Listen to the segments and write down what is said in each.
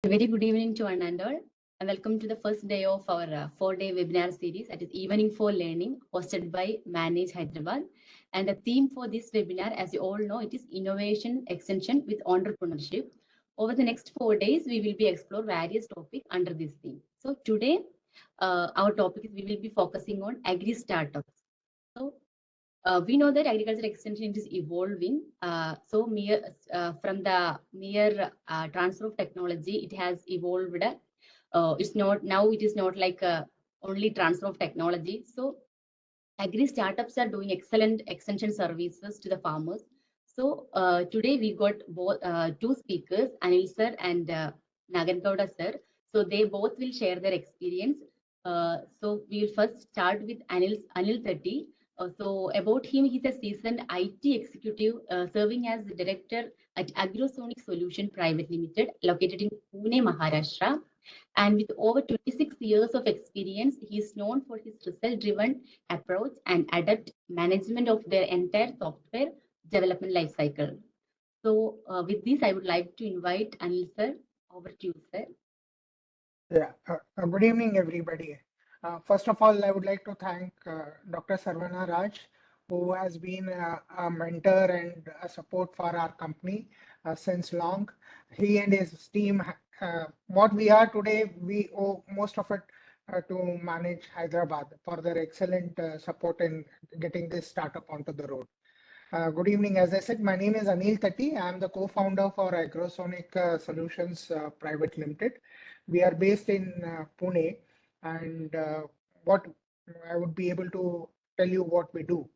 A very good evening to one and all, and welcome to the first day of our 4-day webinar series, that is Evening for Learning, hosted by Manage Hyderabad. And the theme for this webinar, as you all know, it is Innovation Extension with Entrepreneurship. Over the next 4 days, we will be explore various topics under this theme. So today, our topic is we will be focusing on agri startups. So we know that agriculture extension is evolving. From the mere transfer of technology, it has evolved. It's not now. It is not like only transfer of technology. So agri startups are doing excellent extension services to the farmers. So today we got both two speakers, Anil sir and Nagargowda sir. So they both will share their experience. So we will first start with Anil Tatti. So about him, he's a seasoned IT executive serving as the director at AgroSonic Solution Private Limited, located in Pune, Maharashtra. And with over 26 years of experience, he is known for his result-driven approach and adept management of their entire software development lifecycle. So with this, I would like to invite Anil sir. Over to you, sir. Yeah, good evening, everybody. First of all, I would like to thank Dr. Sarvana Raj, who has been a mentor and a support for our company since long. He and his team, what we are today, we owe most of it to Manage Hyderabad for their excellent support in getting this startup onto the road. Good evening. As I said, my name is Anil Tatti. I am the co-founder for AgroSonic Solutions Private Limited. We are based in Pune, and what I would be able to tell you what we do.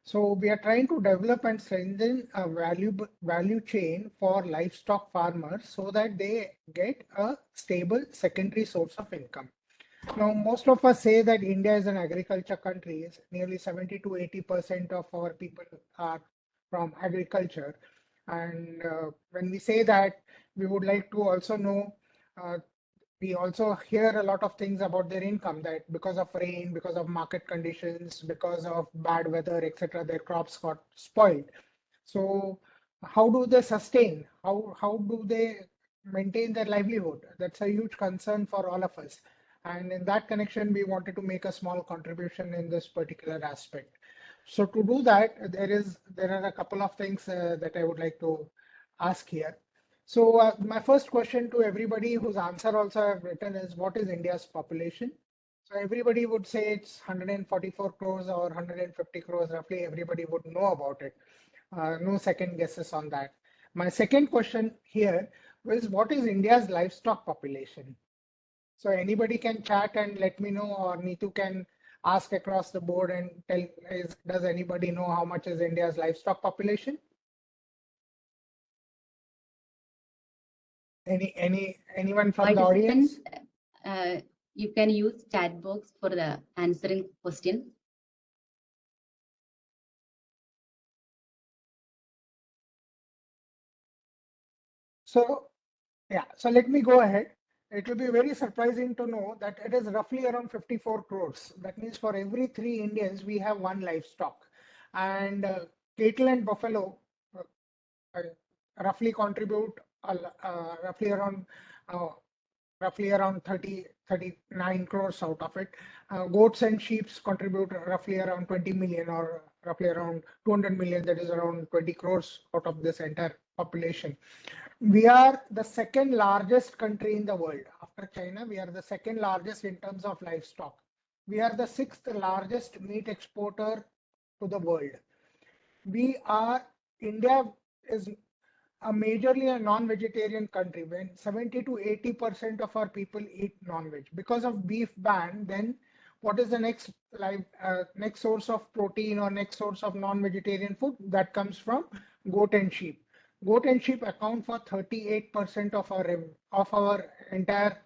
So we are trying to develop and strengthen a value chain for livestock farmers so that they get a stable secondary source of income. Now, most of us say that India is an agriculture country. Nearly 70 to 80% of our people are from agriculture. And when we say that, we would like to also know, we also hear a lot of things about their income, that because of rain, because of market conditions, because of bad weather, etc., their crops got spoiled. So how do they sustain? How do they maintain their livelihood? That's a huge concern for all of us. And in that connection, we wanted to make a small contribution in this particular aspect. So to do that, there are a couple of things that I would like to ask here. So my first question to everybody whose answer also I've written is, what is India's population? So everybody would say it's 144 crores or 150 crores, roughly everybody would know about it. No second guesses on that. My second question here is, what is India's livestock population? So anybody can chat and let me know, or Neetu can ask across the board and tell, does anybody know how much is India's livestock population? Anyone from the audience? You can use chat box for the answering question. So yeah, so let me go ahead. It will be very surprising to know that it is roughly around 54 crores. That means for every 3 Indians, we have one livestock. And cattle and buffalo uh, roughly contribute roughly around uh, 39 crores out of it. Goats and sheep contribute roughly around 20 million, or roughly around 200 million, that is around 20 crores out of this entire population. We are the second largest country in the world. After China, we are the second largest in terms of livestock. We are the sixth largest meat exporter to the world. India is majorly a non-vegetarian country, when 70 to 80% of our people eat non-veg. Because of beef ban, then what is the next source of protein or next source of non-vegetarian food? That comes from goat and sheep. Goat and sheep account for 38% of our entire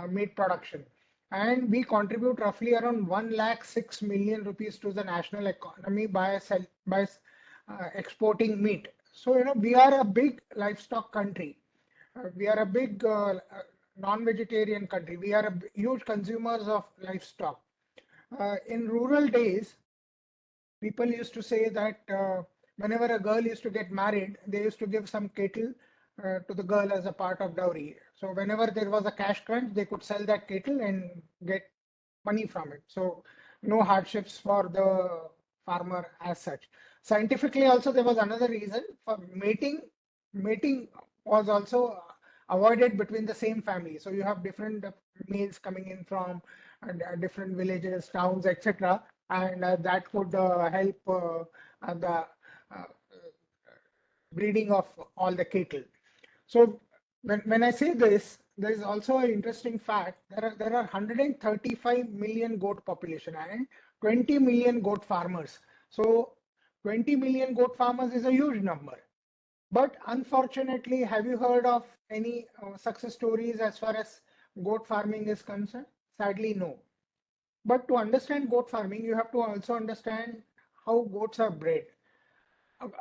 meat production. And we contribute roughly around 1,06,000,000 rupees to the national economy by exporting meat. So, we are a big livestock country. We are a big non-vegetarian country. We are huge consumers of livestock. In rural days, people used to say that whenever a girl used to get married, they used to give some cattle to the girl as a part of dowry. So whenever there was a cash crunch, they could sell that cattle and get money from it. So no hardships for the farmer as such. Scientifically also there was another reason for mating. Mating was also avoided between the same family. So you have different males coming in from different villages, towns, etc. And that could help the breeding of all the cattle. So when I say this, there is also an interesting fact. There are 135 million goat population and 20 million goat farmers. So 20 million goat farmers is a huge number. But unfortunately, have you heard of any success stories as far as goat farming is concerned? Sadly, no. But to understand goat farming, you have to also understand how goats are bred.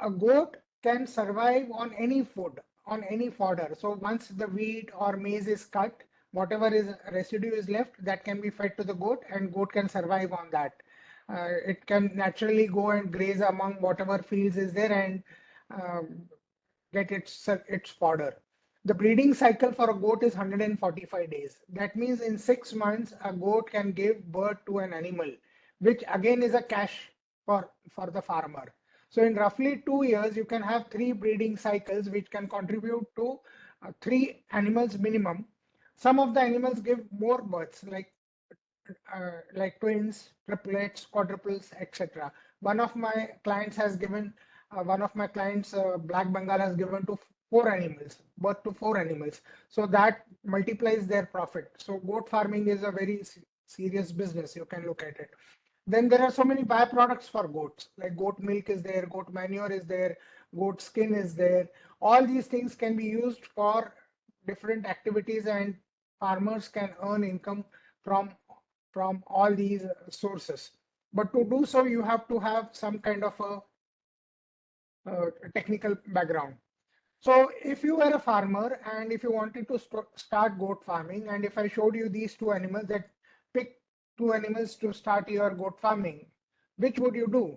A goat can survive on any food, on any fodder. So once the wheat or maize is cut, whatever is residue is left, that can be fed to the goat, and goat can survive on that. It can naturally go and graze among whatever fields is there and get its fodder. The breeding cycle for a goat is 145 days. That means in 6 months, a goat can give birth to an animal, which again is a cash for the farmer. So in roughly 2 years, you can have 3 breeding cycles, which can contribute to 3 animals minimum. Some of the animals give more births, like twins, triplets, quadruples, etc. One of my clients has given, one of my clients, Black Bengal, has given to 4 animals, birth to 4 animals. So that multiplies their profit. So goat farming is a very serious business. You can look at it. Then there are so many byproducts for goats, like goat milk is there, goat manure is there, goat skin is there. All these things can be used for different activities, and farmers can earn income from all these sources. But to do so, you have to have some kind of a technical background. So if you were a farmer and if you wanted to start goat farming, and if I showed you these 2 animals, that pick 2 animals to start your goat farming, which would you do?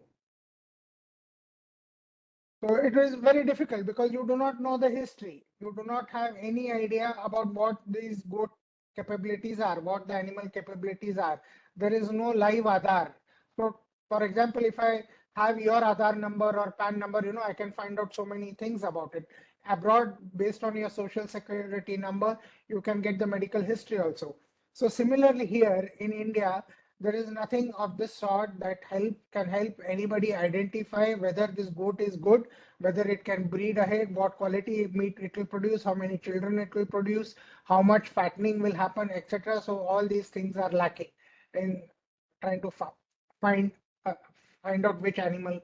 So it is very difficult because you do not know the history. You do not have any idea about what these goat capabilities are, what the animal capabilities are. There is no live Aadhaar. So for example, if I have your Aadhaar number or PAN number, I can find out so many things about it. Abroad, based on your social security number, you can get the medical history also. So similarly here in India, there is nothing of this sort that can help anybody identify whether this goat is good, whether it can breed ahead, what quality meat it will produce, how many children it will produce, how much fattening will happen, etc. So all these things are lacking in trying to find uh, find out which animal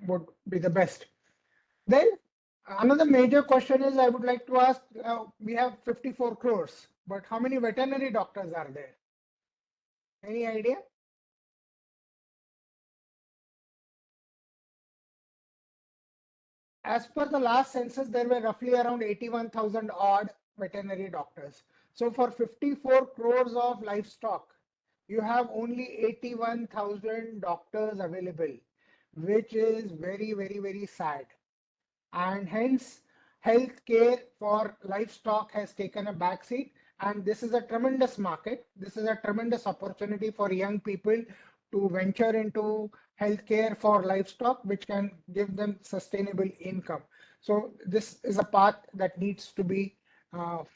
would be the best. Then another major question is, I would like to ask, we have 54 crores, but how many veterinary doctors are there? Any idea? As per the last census, there were roughly around 81,000 odd veterinary doctors. So for 54 crores of livestock, you have only 81,000 doctors available, which is very, very, very sad. And hence, healthcare for livestock has taken a backseat. And this is a tremendous market. This is a tremendous opportunity for young people to venture into healthcare for livestock, which can give them sustainable income. So this is a path that needs to be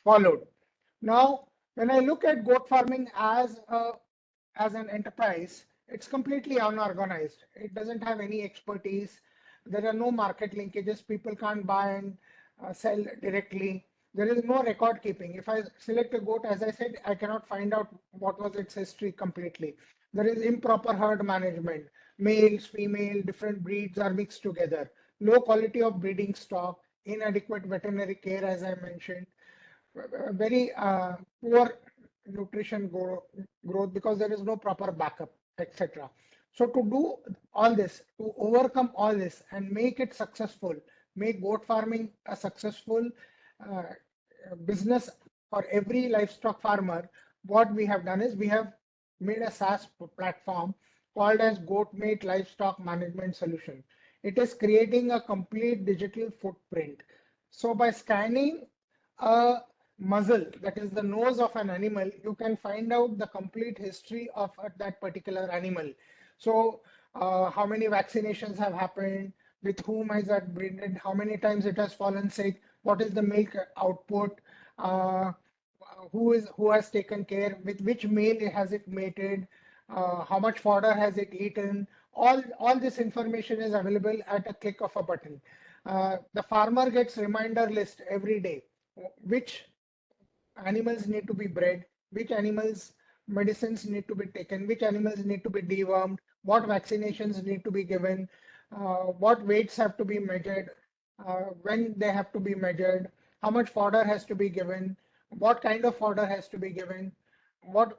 followed. Now, when I look at goat farming as an enterprise, it's completely unorganized. It doesn't have any expertise. There are no market linkages. People can't buy and sell directly. There is no record keeping. If I select a goat, as I said, I cannot find out what was its history completely. There is improper herd management. Males, female, different breeds are mixed together. Low quality of breeding stock, inadequate veterinary care, as I mentioned, very poor nutrition growth because there is no proper backup, etc. So to do all this, to overcome all this and make it successful, make goat farming a successful uh, business for every livestock farmer, what we have done is we have made a SaaS platform called as GoatMate Livestock Management Solution. It is creating a complete digital footprint. So by scanning a muzzle, that is the nose of an animal, you can find out the complete history of that particular animal. So how many vaccinations have happened, with whom has that breeded, how many times it has fallen sick, what is the milk output, uh, who has taken care, with which male has it mated, how much fodder has it eaten. All this information is available at a click of a button. The farmer gets reminder list every day, which animals need to be bred, which animals medicines need to be taken, which animals need to be dewormed, what vaccinations need to be given, what weights have to be measured, when they have to be measured, how much fodder has to be given, what kind of fodder has to be given, what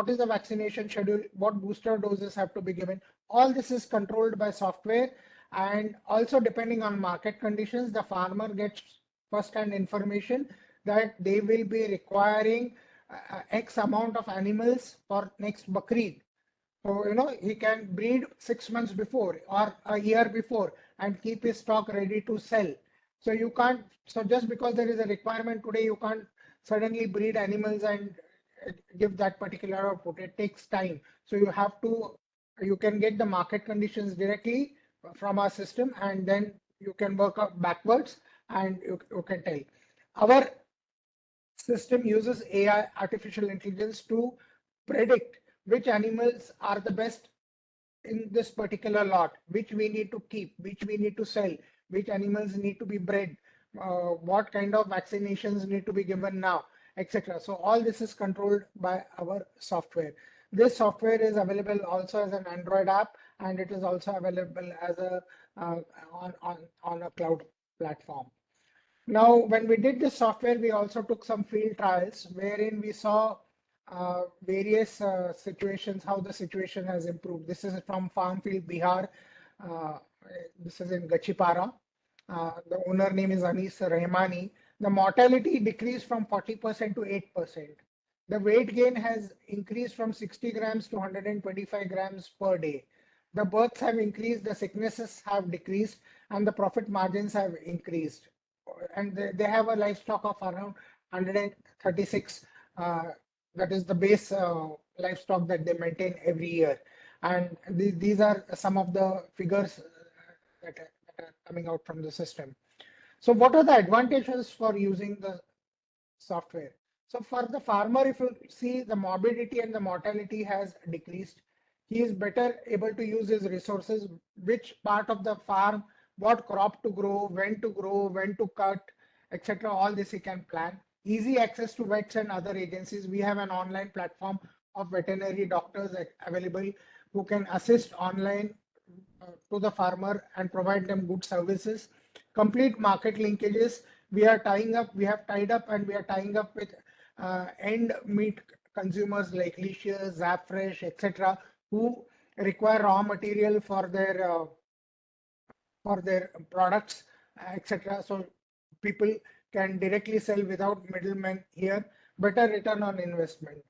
is the vaccination schedule, what booster doses have to be given. All this is controlled by software, and also depending on market conditions, the farmer gets first-hand information that they will be requiring X amount of animals for next Bakrid. So, he can breed 6 months before or a year before and keep his stock ready to sell. So you can't, so just because there is a requirement today, you can't suddenly breed animals and give that particular output. It takes time. So you can get the market conditions directly from our system, and then you can work up backwards, and you can tell. Our system uses AI, artificial intelligence, to predict which animals are the best in this particular lot, which we need to keep, which we need to sell, which animals need to be bred, what kind of vaccinations need to be given now, etc. So all this is controlled by our software. This software is available also as an Android app, and it is also available as a on a cloud platform. Now, when we did this software, we also took some field trials wherein we saw various situations, how the situation has improved. This is from FarmField, Bihar. Uh, this is in Gachipara. The owner name is Anis Rehmani. The mortality decreased from 40% to 8%. The weight gain has increased from 60 grams to 125 grams per day. The births have increased, the sicknesses have decreased, and the profit margins have increased. And they have a livestock of around 136. That is the base livestock that they maintain every year. And these are some of the figures that are coming out from the system. So what are the advantages for using the software? So for the farmer, if you see, the morbidity and the mortality has decreased. He is better able to use his resources, which part of the farm, what crop to grow, when to cut, etc. All this he can plan. Easy access to vets and other agencies. We have an online platform of veterinary doctors available who can assist online to the farmer and provide them good services. Complete market linkages. We have tied up and we are tying up with end meat consumers like Licious, Zapfresh, etc., who require raw material for their products, etc. So people can directly sell without middlemen here. Better return on investment.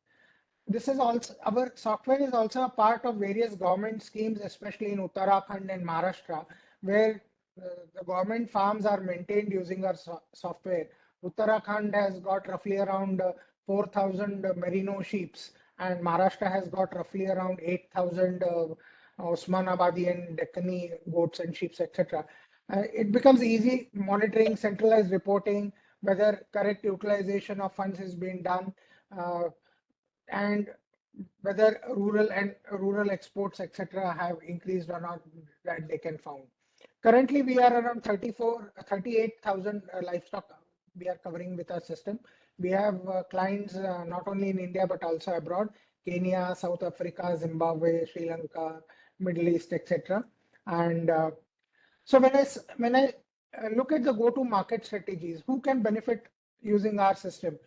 This is also, our software is also a part of various government schemes, especially in Uttarakhand and Maharashtra, where the government farms are maintained using our software. Uttarakhand has got roughly around 4,000 merino sheeps, and Maharashtra has got roughly around 8,000 Osmanabadi and Deccani goats and sheep, etc. It becomes easy monitoring, centralized reporting, whether correct utilization of funds is being done, and whether rural exports, etc., have increased or not, that they can found. Currently, we are around 38,000 livestock we are covering with our system. We have clients not only in India but also abroad: Kenya, South Africa, Zimbabwe, Sri Lanka, Middle East, etc. And so when I look at the go-to-market strategies, who can benefit using our system?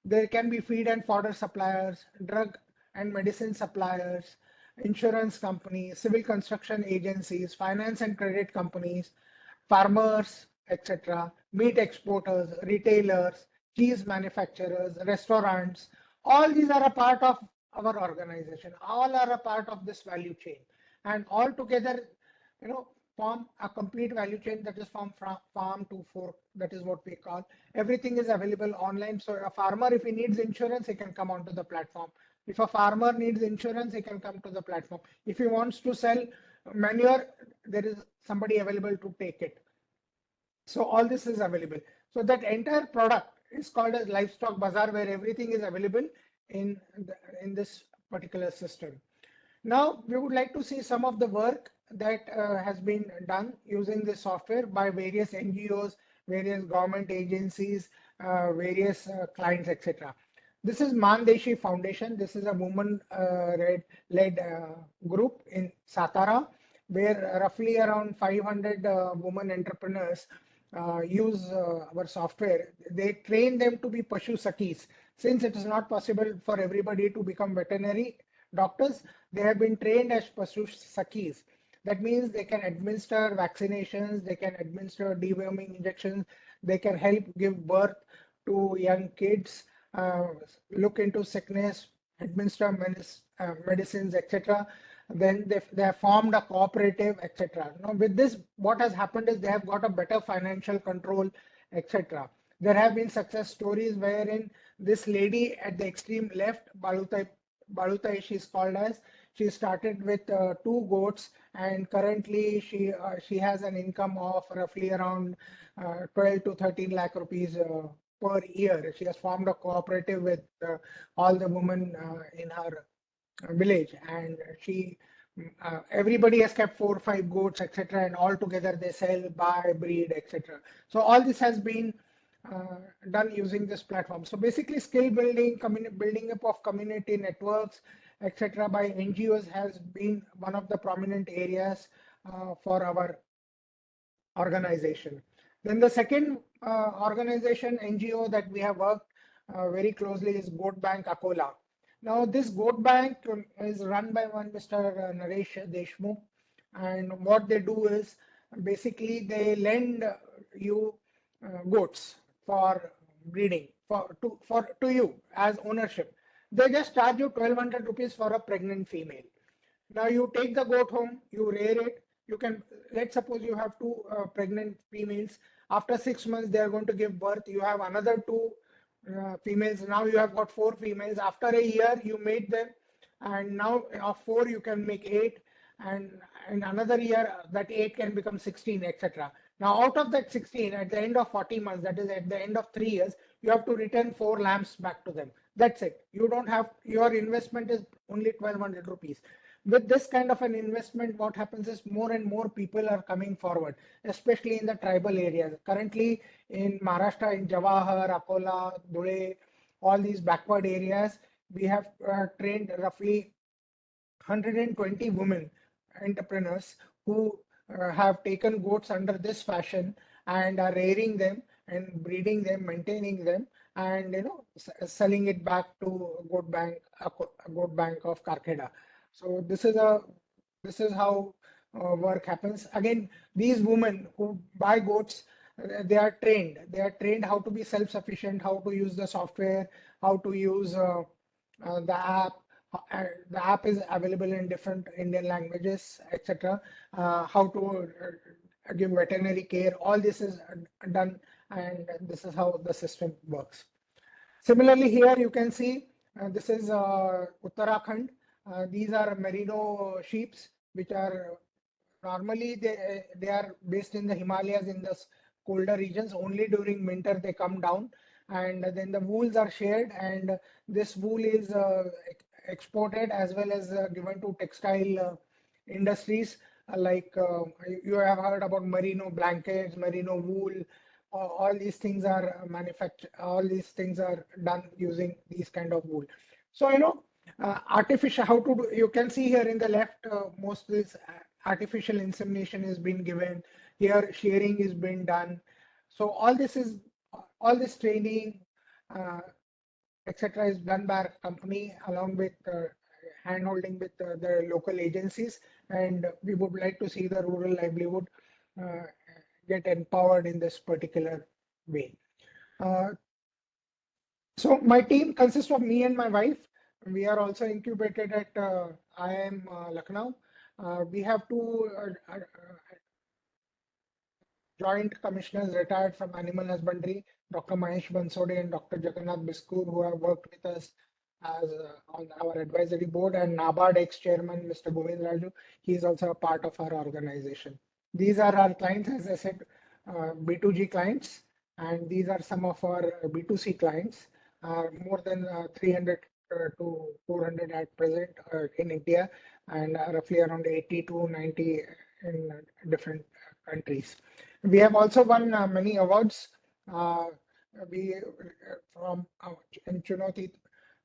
There can be feed and fodder suppliers, drug and medicine suppliers, insurance companies, civil construction agencies, finance and credit companies, farmers, etc., meat exporters, retailers, cheese manufacturers, restaurants. All these are a part of our organization. All are a part of this value chain. And all together, you know, form a complete value chain, that is from farm to fork. That is what we call. Everything is available online. So a farmer, if he needs insurance, he can come onto the platform. If a farmer needs insurance, he can come to the platform. If he wants to sell manure, there is somebody available to take it. So all this is available. So that entire product is called as Livestock Bazaar, where everything is available in this particular system. Now we would like to see some of the work that has been done using this software by various NGOs, various government agencies, various clients, etc. This is Maan Deshi Foundation. This is a woman-led group in Satara, where roughly around 500 women entrepreneurs use our software. They train them to be Pashu Sakis. Since it is not possible for everybody to become veterinary doctors, they have been trained as Pashu Sakis. That means they can administer vaccinations, they can administer deworming injections, they can help give birth to young kids, look into sickness, administer medicines, etc. Then they have formed a cooperative, etc. Now with this, what has happened is they have got a better financial control, etc. There have been success stories wherein this lady at the extreme left, Balutai she is called as, she started with 2 goats, and currently she has an income of roughly around 12 to 13 lakh rupees per year. She has formed a cooperative with all the women in her village, and she everybody has kept 4 or 5 goats, etc., and all together they sell, buy, breed, etc. So all this has been done using this platform. So basically skill building, building up of community networks, etc., by NGOs has been one of the prominent areas for our organization. Then the second organization, NGO, that we have worked very closely is Goat Bank Akola. Now this Goat Bank is run by one Mr. Naresh Deshmukh, and what they do is basically they lend you goats for breeding to you as ownership. They just charge you 1200 rupees for a pregnant female. Now you take the goat home, you rear it. You can, let's suppose you have 2 pregnant females. After 6 months, they are going to give birth. You have another 2 females. Now you have got 4 females. After a year, you mate them, and now of 4 you can make 8, and in another year that 8 can become 16, etc. Now out of that 16, at the end of 40 months, that is at the end of 3 years, you have to return 4 lambs back to them. That's it. You don't have, your investment is only 1200 rupees. With this kind of an investment, what happens is more and more people are coming forward, especially in the tribal areas. Currently in Maharashtra, in Jawahar, Akola, Dhule, all these backward areas, we have trained roughly 120 women entrepreneurs who have taken goats under this fashion and are rearing them and breeding them, maintaining them, and selling it back to Goat Bank of Karkheda. So this is how work happens. Again, these women who buy goats, they are trained. They are trained how to be self-sufficient, how to use the software, how to use the app. The app is available in different Indian languages, etc. How to give veterinary care. All this is done, and this is how the system works. Similarly, here you can see this is Uttarakhand. These are merino sheeps, which are normally they are based in the Himalayas, in the colder regions. Only during winter they come down, and then the wools are shared, and this wool is exported as well as given to textile industries. Like you have heard about merino blankets, merino wool. All these things are manufactured. All these things are done using these kind of wool. So artificial, how to do, you can see here in the left, most this artificial insemination is being given. Here shearing is being done. So all this training, etc., is done by our company along with hand holding with the local agencies, and we would like to see the rural livelihood get empowered in this particular way. So my team consists of me and my wife. We are also incubated at IIM Lucknow. We have 2 joint commissioners retired from animal husbandry, Dr. Mahesh Bansode and Dr. Jagannath Biskur, who have worked with us as on our advisory board, and NABARD ex-chairman, Mr. Govind Raju. He is also a part of our organization. These are our clients, as I said, B2G clients, and these are some of our B2C clients, more than 300 to 400 at present in India, and roughly around 80 to 90 in different countries. We have also won many awards. We from in Chunoti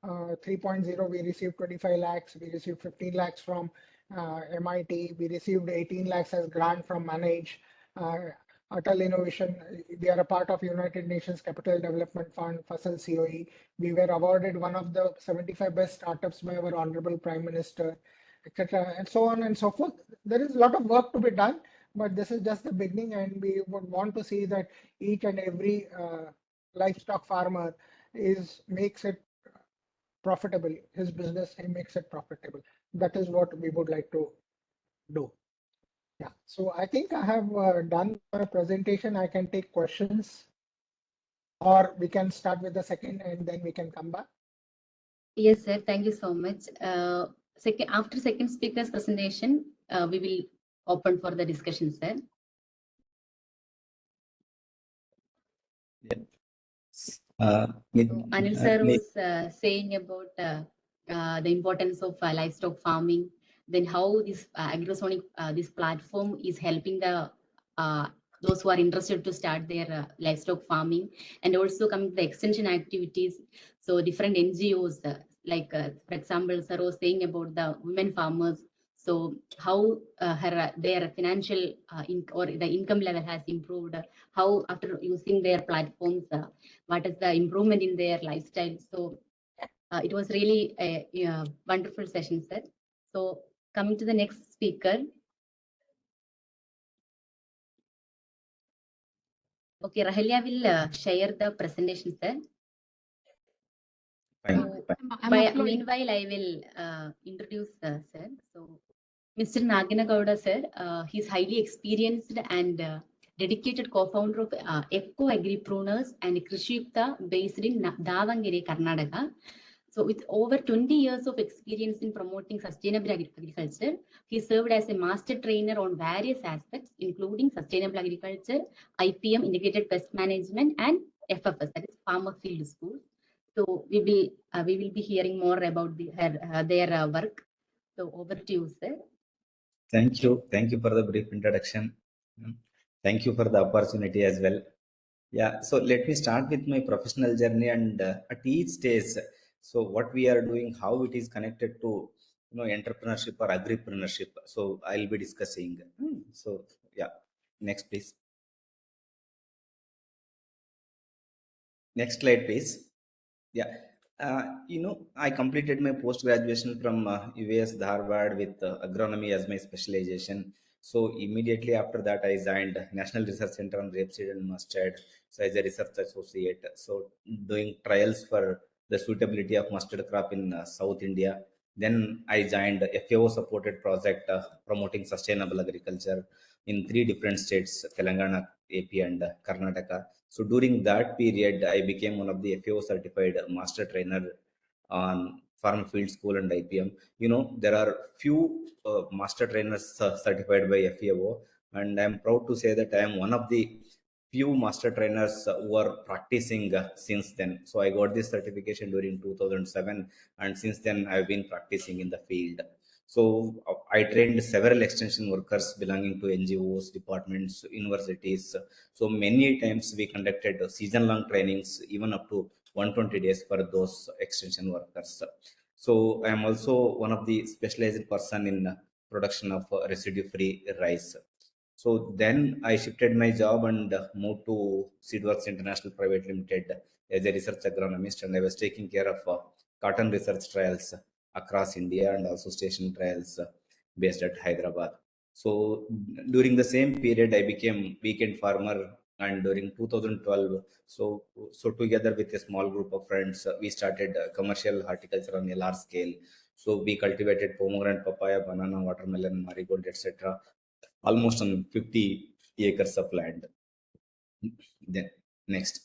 3.0, we received 25 lakhs. We received 15 lakhs from MIT. We received 18 lakhs as grant from Manage. Atal Innovation, we are a part of United Nations Capital Development Fund, Fasal COE. We were awarded one of the 75 best startups by our Honorable Prime Minister, etc., and so on and so forth. There is a lot of work to be done, but this is just the beginning, and we would want to see that each and every livestock farmer makes it profitable. His business, he makes it profitable. That is what we would like to do. Yeah, so I think I have done my presentation. I can take questions, or we can start with the second and then we can come back. Yes, sir. Thank you so much. After second speaker's presentation, we will open for the discussion, sir. Anil sir was saying about the importance of livestock farming, then how this AgroSonic, this platform is helping the those who are interested to start their livestock farming, and also coming to the extension activities. So different NGOs, for example, sir was saying about the women farmers. So how their financial or the income level has improved, how after using their platforms, what is the improvement in their lifestyle. So it was really a wonderful session, sir. So coming to the next speaker. Okay, Rahelia will share the presentation, sir. Meanwhile, I will introduce sir. So Mr. Naginagowda, sir, he's highly experienced and dedicated co-founder of Eco Agripreneurs and Krisiyukta based in Davangere, Karnataka. So with over 20 years of experience in promoting sustainable agriculture, he served as a master trainer on various aspects, including sustainable agriculture, IPM, integrated pest management, and FFS, that is Farmer Field School. So we will be hearing more about their work. So over to you, sir. Thank you for the brief introduction. Thank you for the opportunity as well. Yeah, so let me start with my professional journey, and at each stage, so what we are doing, how it is connected to entrepreneurship or agripreneurship. So I'll be discussing. So yeah, next please. Next slide, please. Yeah. I completed my post-graduation from US Harvard with agronomy as my specialization. So immediately after that, I joined National Research Center on Rapeseed and Mustard, so as a research associate. So doing trials for the suitability of mustard crop in South India. Then I joined a FAO-supported project promoting sustainable agriculture in 3 different states: Telangana, AP, and Karnataka. So during that period, I became one of the FAO certified master trainer on farm field school and IPM. There are few master trainers certified by FAO, and I'm proud to say that I am one of the few master trainers who are practicing since then. So I got this certification during 2007, and since then I've been practicing in the field. So I trained several extension workers belonging to NGOs, departments, universities. So many times we conducted season-long trainings, even up to 120 days for those extension workers. So I am also one of the specialized person in production of residue-free rice. So then I shifted my job and moved to Seedworks International Private Limited as a research agronomist, and I was taking care of cotton research trials across India and also station trials based at Hyderabad. So during the same period, I became weekend farmer, and during 2012, so together with a small group of friends, we started commercial horticulture on a large scale. So we cultivated pomegranate, papaya, banana, watermelon, marigold, etc., almost on 50 acres of land. Then next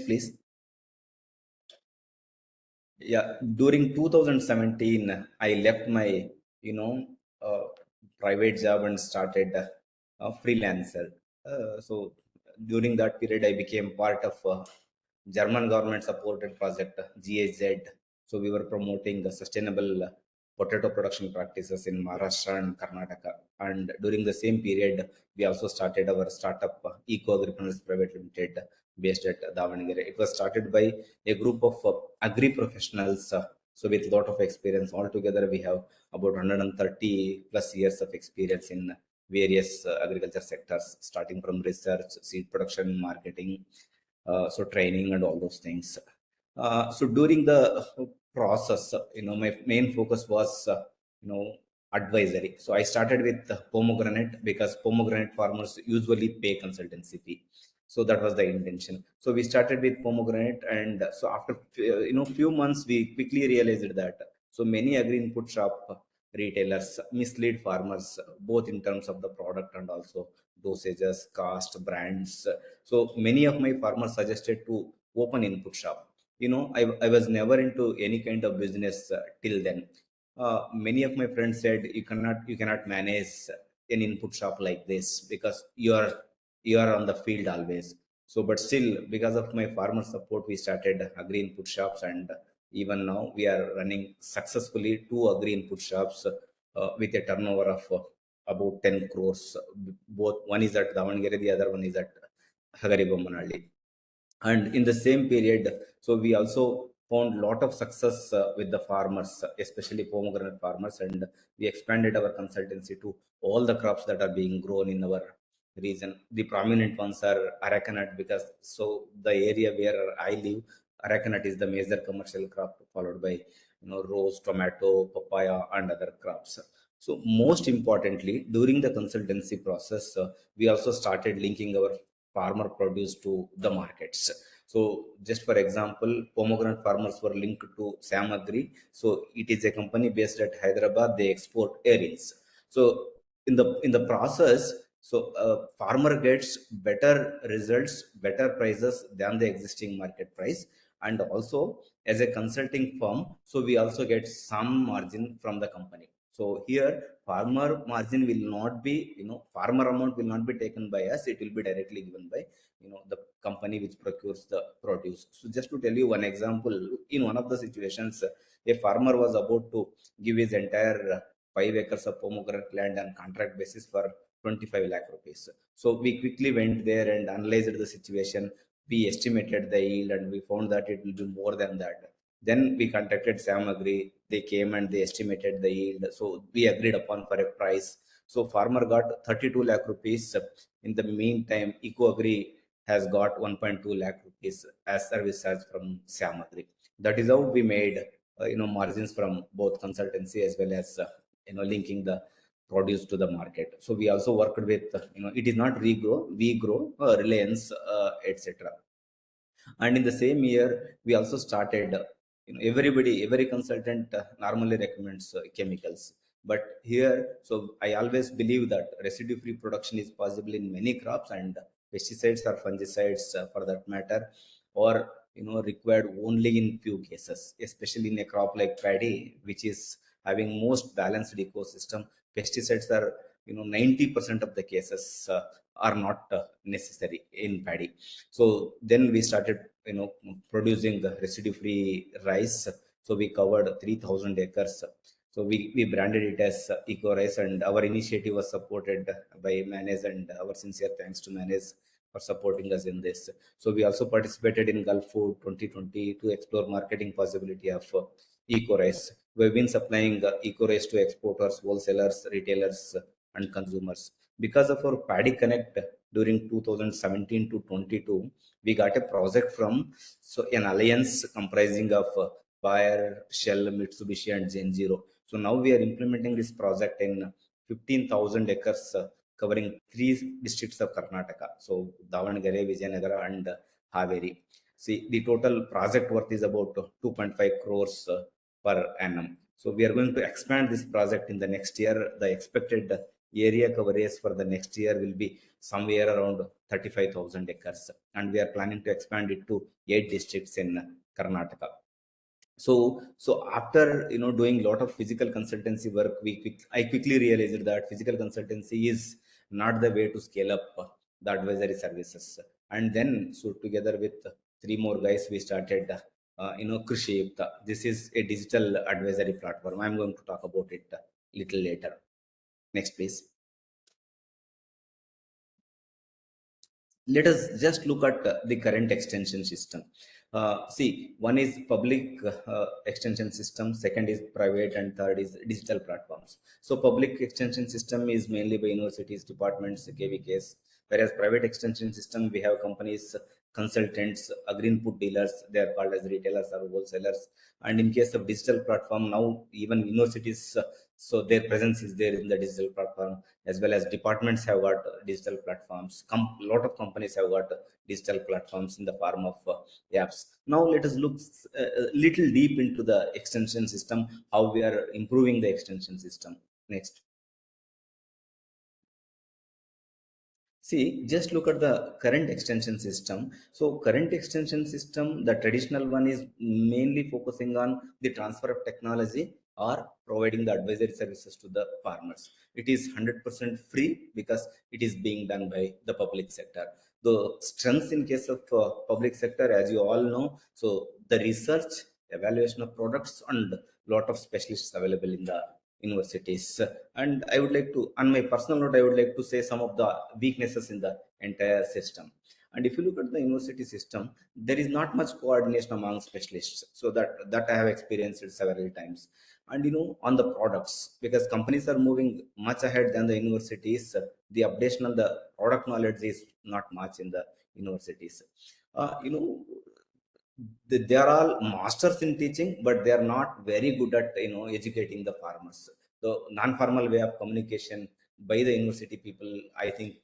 please. Yeah, during 2017, I left my, you know, uh, private job and started a freelancer. So during that period, I became part of German government supported project GAZ. So we were promoting the sustainable potato production practices in Maharashtra and Karnataka. And during the same period, we also started our startup Eco Agripreneurship Private Limited based at Davanagere. It was started by a group of agri professionals. So with a lot of experience, altogether we have about 130 plus years of experience in various agriculture sectors, starting from research, seed production, marketing, so training and all those things. So during the process, my main focus was, you know, advisory. So I started with pomegranate because pomegranate farmers usually pay consultancy fee. So that was the intention. So we started with pomegranate, and so after few months, we quickly realized that so many agri input shop retailers mislead farmers both in terms of the product and also dosages, cost, brands. So many of my farmers suggested to open input shop. I was never into any kind of business till then. Many of my friends said you cannot manage an input shop like this because you are on the field always. So, but still, because of my farmer support, we started agri input shops, and even now we are running successfully two agri input shops with a turnover of about 10 crores. Both one is at Davangere, the other one is at Hagaribomanalli. And in the same period, so we also found lot of success with the farmers, especially pomegranate farmers, and we expanded our consultancy to all the crops that are being grown in our region. The prominent ones are arecanut, because so the area where I live, arecanut is the major commercial crop, followed by rose, tomato, papaya, and other crops. So most importantly, during the consultancy process, we also started linking our farmer produce to the markets. So just for example, pomegranate farmers were linked to Sam Agri. So it is a company based at Hyderabad. They export earrings. So in the process, so farmer gets better results, better prices than the existing market price. And also as a consulting firm, so we also get some margin from the company. So here farmer margin will not be, farmer amount will not be taken by us. It will be directly given by, the company which procures the produce. So just to tell you one example, in one of the situations, a farmer was about to give his entire 5 acres of pomegranate land on contract basis for 25 lakh rupees. So we quickly went there and analyzed the situation. We estimated the yield and we found that it will be more than that. Then we contacted Sam Agri. They came and they estimated the yield. So we agreed upon for a price. So farmer got 32 lakh rupees. In the meantime, Eco Agri has got 1.2 lakh rupees as service charge from Sam Agri. That is how we made margins from both consultancy as well as linking the produce to the market. So we also worked with it is not regrow, we grow, Reliance, etc. And in the same year we also started, every consultant normally recommends chemicals, but here, so I always believe that residue free production is possible in many crops, and pesticides or fungicides, for that matter, or required only in few cases, especially in a crop like paddy, which is having most balanced ecosystem. Pesticides are, 90% of the cases are not necessary in paddy. So then we started, producing the residue free rice. So we covered 3,000 acres. So we branded it as eco rice, and our initiative was supported by MANAGE, and our sincere thanks to MANAGE for supporting us in this. So we also participated in Gulf Food 2020 to explore marketing possibility of eco rice. We've been supplying eco rice to exporters, wholesalers, retailers, and consumers. Because of our Paddy Connect during 2017 to 22, we got a project from, so an alliance comprising of Bayer, Shell, Mitsubishi, and Gen Zero. So now we are implementing this project in 15,000 acres, covering three districts of Karnataka. So Davangere, Vijayanagara, and Haveri. See, the total project worth is about 2.5 crores per annum. So we are going to expand this project in the next year. The expected area coverage for the next year will be somewhere around 35,000 acres, and we are planning to expand it to 8 districts in Karnataka. So after doing a lot of physical consultancy work, I quickly realized that physical consultancy is not the way to scale up the advisory services. And then, so together with three more guys, we started Krisiyukta. This is a digital advisory platform. I'm going to talk about it a little later. Next, please. Let us just look at the current extension system. See, one is public extension system, second is private, and third is digital platforms. So public extension system is mainly by universities, departments, KVKs, whereas private extension system, we have companies, consultants, agri input dealers, they are called as retailers or wholesalers. And in case of digital platform, now even universities, so their presence is there in the digital platform, as well as departments have got digital platforms. A lot of companies have got digital platforms in the form of apps. Now let us look a little deep into the extension system, how we are improving the extension system. Next. See, just look at the current extension system. So current extension system, the traditional one is mainly focusing on the transfer of technology or providing the advisory services to the farmers. It is 100% free because it is being done by the public sector. The strengths in case of public sector, as you all know, so the research, evaluation of products, and lot of specialists available in the universities. And I would like to, on my personal note, I would like to say some of the weaknesses in the entire system. And if you look at the university system, there is not much coordination among specialists. So that I have experienced it several times. And on the products, because companies are moving much ahead than the universities, the updation on the product knowledge is not much in the universities. They are all masters in teaching, but they are not very good at educating the farmers. The non-formal way of communication by the university people, I think,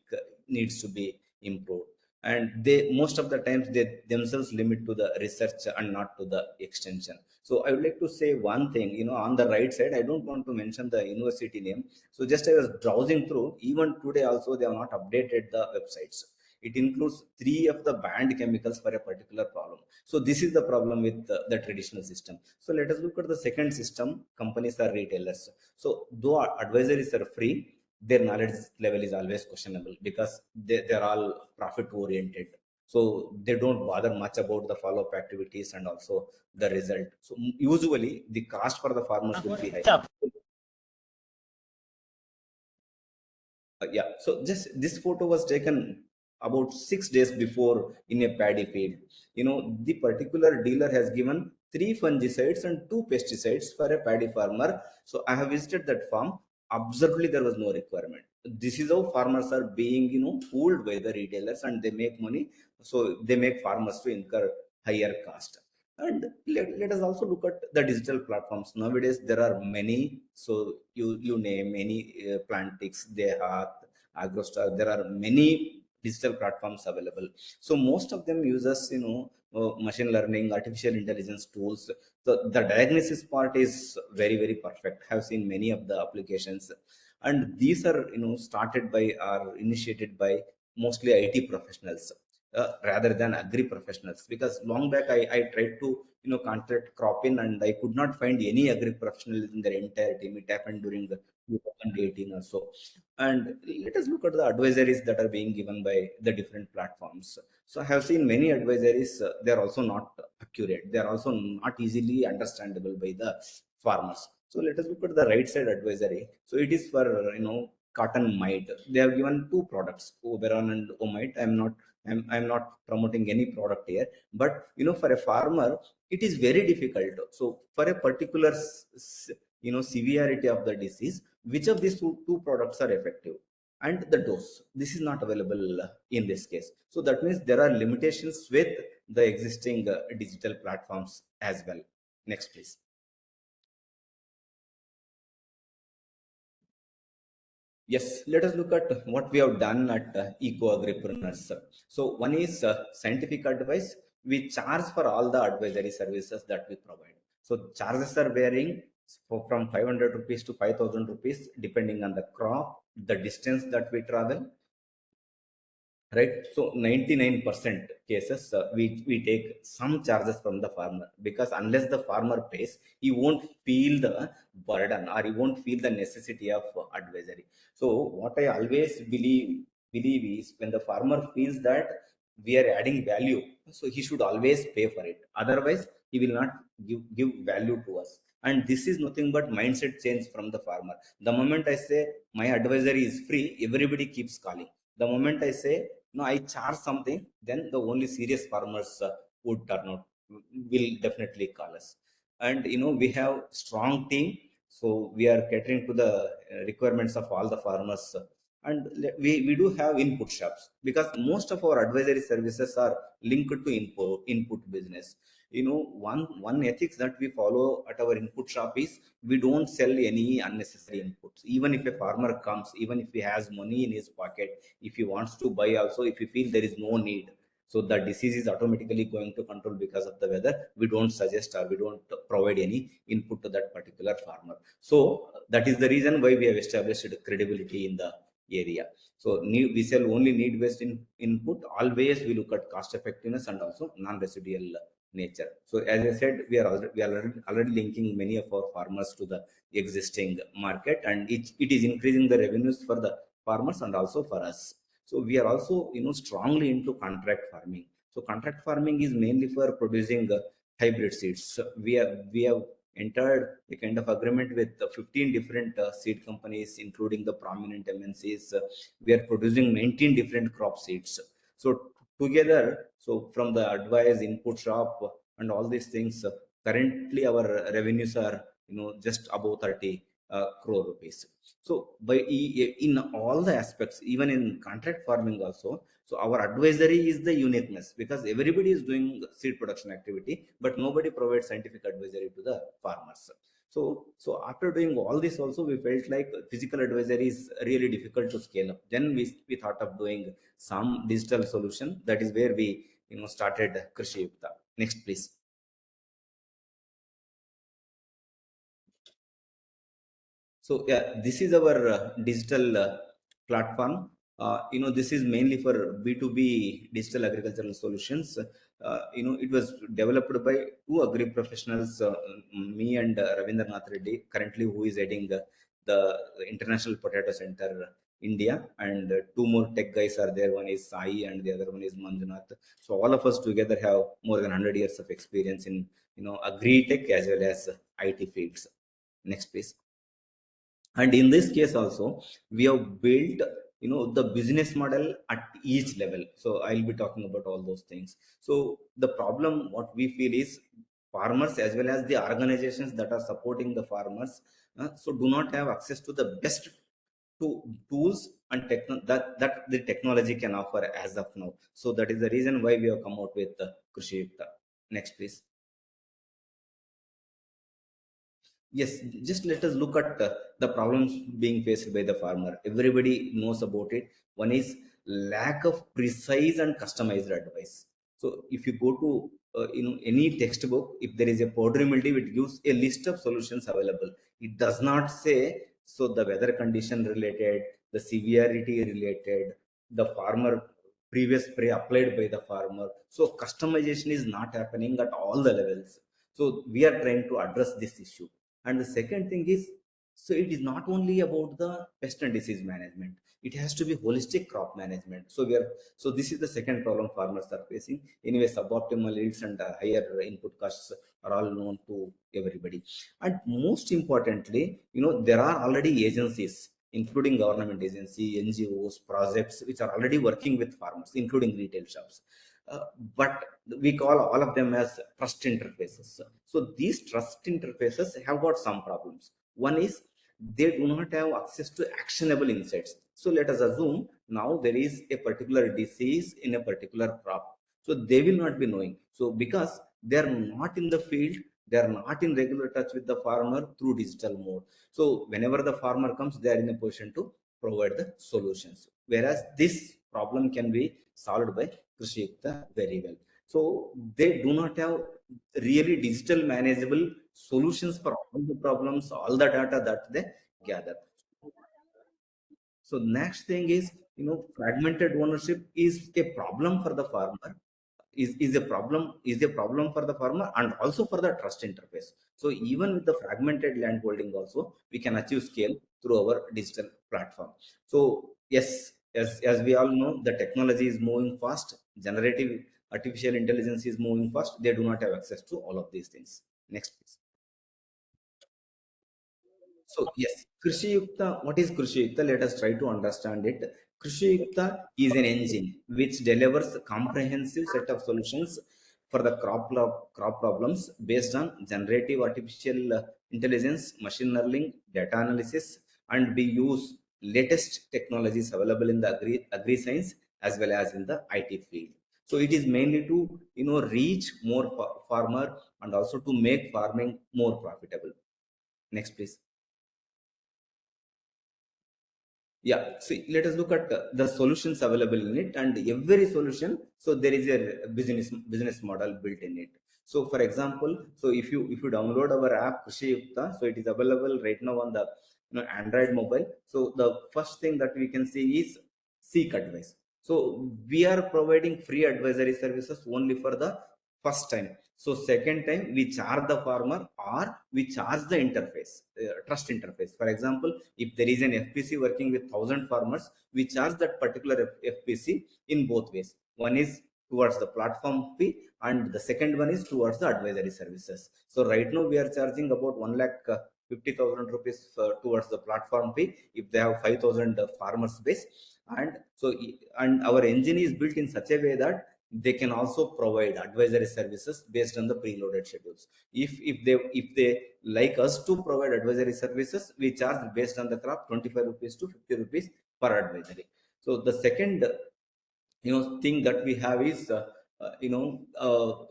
needs to be improved. And they most of the times they themselves limit to the research and not to the extension. So I would like to say one thing, on the right side, I don't want to mention the university name. So just I was browsing through, even today also they have not updated the websites. It includes 3 of the banned chemicals for a particular problem. So this is the problem with the traditional system. So let us look at the second system. Companies are retailers. So though advisories are free, their knowledge level is always questionable because they're all profit oriented. So they don't bother much about the follow-up activities and also the result. So usually the cost for the farmers will be high. Yeah, so just this photo was taken about 6 days before in a paddy field. The particular dealer has given 3 fungicides and 2 pesticides for a paddy farmer. So I have visited that farm. Absolutely, there was no requirement. This is how farmers are being fooled by the retailers, and they make money. So they make farmers to incur higher cost. And let us also look at the digital platforms. Nowadays there are many. So you name any, Plantix, Dehat, AgroStar, there are many digital platforms available. So most of them uses machine learning, artificial intelligence tools. So the diagnosis part is very, very perfect. I have seen many of the applications, and these are started by or initiated by mostly IT professionals, rather than agri professionals. Because long back I tried to contact Cropin, and I could not find any agri professional in their entire team. It happened during the 2018 or so. And let us look at the advisories that are being given by the different platforms. So I have seen many advisories, they are also not accurate. They are also not easily understandable by the farmers. So let us look at the right side advisory. So it is for cotton mite. They have given 2 products, Oberon and Omite. I'm not promoting any product here, but for a farmer it is very difficult. So for a particular severity of the disease, which of these two products are effective, and the dose, this is not available in this case. So that means there are limitations with the existing digital platforms as well. Next, please. Yes, let us look at what we have done at Eco Agripreneurs. So one is scientific advice. We charge for all the advisory services that we provide. So charges are varying. So from 500 rupees to 5,000 rupees, depending on the crop, the distance that we travel, right? So 99% cases we take some charges from the farmer, because unless the farmer pays, he won't feel the burden, or he won't feel the necessity of advisory. So what I always believe is, when the farmer feels that we are adding value, so he should always pay for it. Otherwise he will not give value to us. And this is nothing but mindset change from the farmer. The moment I say my advisory is free, everybody keeps calling. The moment I say no, I charge something, then the only serious farmers would turn out, will definitely call us. And we have strong team, so we are catering to the requirements of all the farmers. And we do have input shops, because most of our advisory services are linked to input business. One ethics that we follow at our input shop is, we don't sell any unnecessary inputs. Even if a farmer comes, even if he has money in his pocket, if he wants to buy also, if he feel there is no need, so the disease is automatically going to control because of the weather, we don't suggest or we don't provide any input to that particular farmer. So that is the reason why we have established credibility in the area. So we sell only need based input. Always we look at cost effectiveness and also non-residual nature. So as I said, we are already linking many of our farmers to the existing market, and it is increasing the revenues for the farmers and also for us. So we are also strongly into contract farming. So contract farming is mainly for producing hybrid seeds. So we have entered a kind of agreement with 15 different seed companies, including the prominent MNCs. We are producing 19 different crop seeds. So together, so from the advice, input shop, and all these things, currently our revenues are just above 30 crore rupees. So in all the aspects, even in contract farming also, so our advisory is the uniqueness, because everybody is doing seed production activity, but nobody provides scientific advisory to the farmers. So after doing all this also, we felt like physical advisory is really difficult to scale up. Then we thought of doing some digital solution. That is where we started Krisiyukta. Next please. So yeah, this is our digital platform. This is mainly for B2B digital agricultural solutions. It was developed by two agri professionals, me and Ravindranath Reddy, currently, who is heading the International Potato Center India, and two more tech guys are there. One is Sai and the other one is Manjunath. So all of us together have more than 100 years of experience in agri tech as well as IT fields. Next please. And in this case also, we have built the business model at each level. So I'll be talking about all those things. So the problem what we feel is, farmers as well as the organizations that are supporting the farmers, so do not have access to the best tools and that the technology can offer as of now. So that is the reason why we have come out with Krisiyukta. Next please. Yes, just let us look at the problems being faced by the farmer. Everybody knows about it. One is lack of precise and customized advice. So if you go to any textbook, if there is a powdery mildew, it gives a list of solutions available. It does not say so the weather condition related, the severity related, the farmer previous spray applied by the farmer. So customization is not happening at all the levels. So we are trying to address this issue. And the second thing is, so it is not only about the pest and disease management, it has to be holistic crop management. So this is the second problem farmers are facing. Anyway, suboptimal yields and higher input costs are all known to everybody. And most importantly, there are already agencies, including government agency, NGOs, projects, which are already working with farmers, including retail shops. But we call all of them as trust interfaces. So these trust interfaces have got some problems. One is, they do not have access to actionable insights. So let us assume now there is a particular disease in a particular crop. So they will not be knowing. So because they are not in the field, they are not in regular touch with the farmer through digital mode. So whenever the farmer comes, they are in a position to provide the solutions. Whereas this problem can be solved by Krisiyukta very well. So they do not have really digital manageable solutions for all the problems, all the data that they gather. So next thing is, fragmented ownership is a problem for the farmer, is a problem for the farmer and also for the trust interface. So even with the fragmented land holding also, we can achieve scale through our digital platform. So yes, as we all know, the technology is moving fast. Generative artificial intelligence is moving fast. They do not have access to all of these things. Next, please. So yes, Krisiyukta, what is Krisiyukta? Let us try to understand it. Krisiyukta is an engine which delivers a comprehensive set of solutions for the crop problems based on generative artificial intelligence, machine learning, data analysis, and we use latest technologies available in the agri science as well as in the IT field. So it is mainly to reach more farmer and also to make farming more profitable. Next, please. Yeah, see, let us look at the solutions available in it, and every solution, so there is a business model built in it. So, for example, so if you download our app Krisiyukta, so it is available right now on the Android mobile. So the first thing that we can see is seek advice. So we are providing free advisory services only for the first time. So second time we charge the farmer or we charge the interface, trust interface. For example, if there is an FPC working with 1,000 farmers, we charge that particular FPC in both ways. One is towards the platform fee and the second one is towards the advisory services. So right now we are charging about 1,50,000 rupees towards the platform fee if they have 5,000 farmers base. And so and our engine is built in such a way that they can also provide advisory services based on the preloaded schedules. If they like us to provide advisory services, we charge based on the crop 25 rupees to 50 rupees per advisory. So the second thing that we have is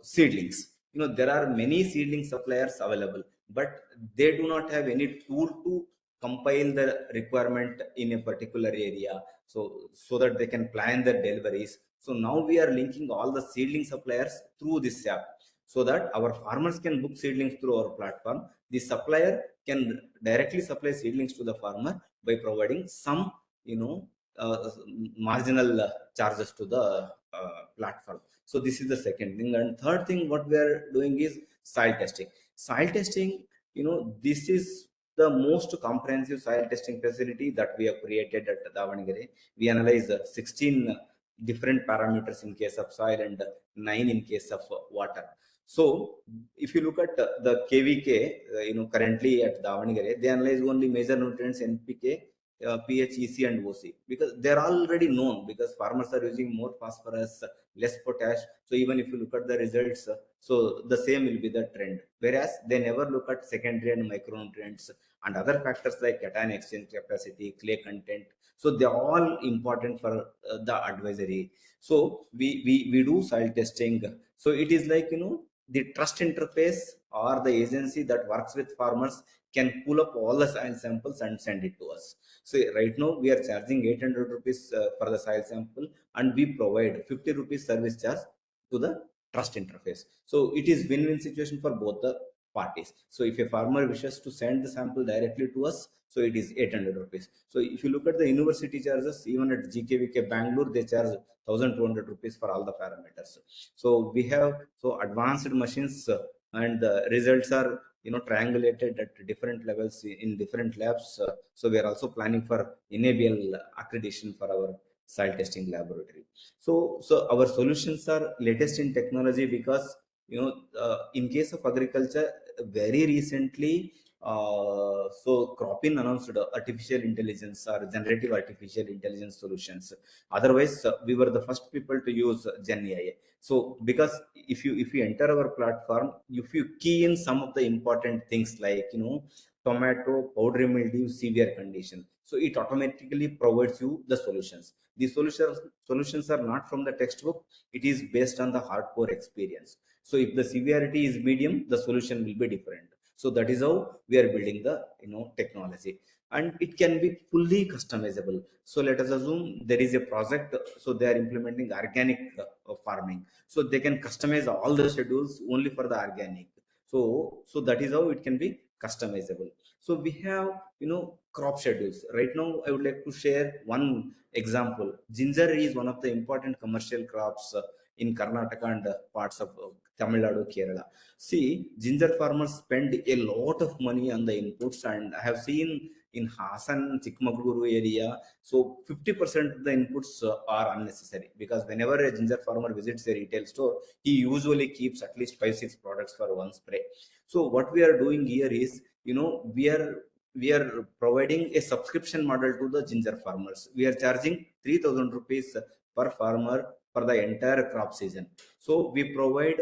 seedlings. There are many seedling suppliers available, but they do not have any tool to compile the requirement in a particular area, so that they can plan their deliveries. So now we are linking all the seedling suppliers through this app, so that our farmers can book seedlings through our platform. The supplier can directly supply seedlings to the farmer by providing some marginal charges to the platform. So this is the second thing. And third thing what we are doing is soil testing. Soil testing, this is the most comprehensive soil testing facility that we have created at Davanagere. We analyze 16 different parameters in case of soil and 9 in case of water. So if you look at the KVK, currently at Davanagere, they analyze only major nutrients NPK, pH, EC, and OC, because they're already known, because farmers are using more phosphorus, less potash. So even if you look at the results, so the same will be the trend. Whereas they never look at secondary and micronutrients and other factors like cation exchange capacity, clay content. So they're all important for the advisory. So we do soil testing. So it is like the trust interface or the agency that works with farmers can pull up all the soil samples and send it to us. So right now we are charging 800 rupees for the soil sample, and we provide 50 rupees service charge to the trust interface. So it is win-win situation for both the parties. So if a farmer wishes to send the sample directly to us, so it is 800 rupees. So if you look at the university charges, even at GKVK Bangalore, they charge 1,200 rupees for all the parameters. So we have advanced machines, and the results are triangulated at different levels in different labs. So we are also planning for enable accreditation for our soil testing laboratory. So our solutions are latest in technology, because in case of agriculture, very recently, so Cropin announced artificial intelligence or generative artificial intelligence solutions. Otherwise, we were the first people to use Gen AI. So because if you enter our platform, if you key in some of the important things like tomato powdery mildew severe condition, so it automatically provides you the solutions. The solutions are not from the textbook. It is based on the hardcore experience. So if the severity is medium, the solution will be different. So that is how we are building the technology, and it can be fully customizable. So let us assume there is a project, so they are implementing organic farming, so they can customize all the schedules only for the organic. So that is how it can be customizable. So we have, crop schedules. Right now I would like to share one example. Ginger is one of the important commercial crops in Karnataka and parts of Tamil Nadu, Kerala. See, ginger farmers spend a lot of money on the inputs, and I have seen in Hasan, Chikmagaluru area, so 50% of the inputs are unnecessary, because whenever a ginger farmer visits a retail store, he usually keeps at least 5 6 products for one spray. So what we are doing here is, we are providing a subscription model to the ginger farmers. We are charging 3,000 rupees per farmer for the entire crop season. So we provide,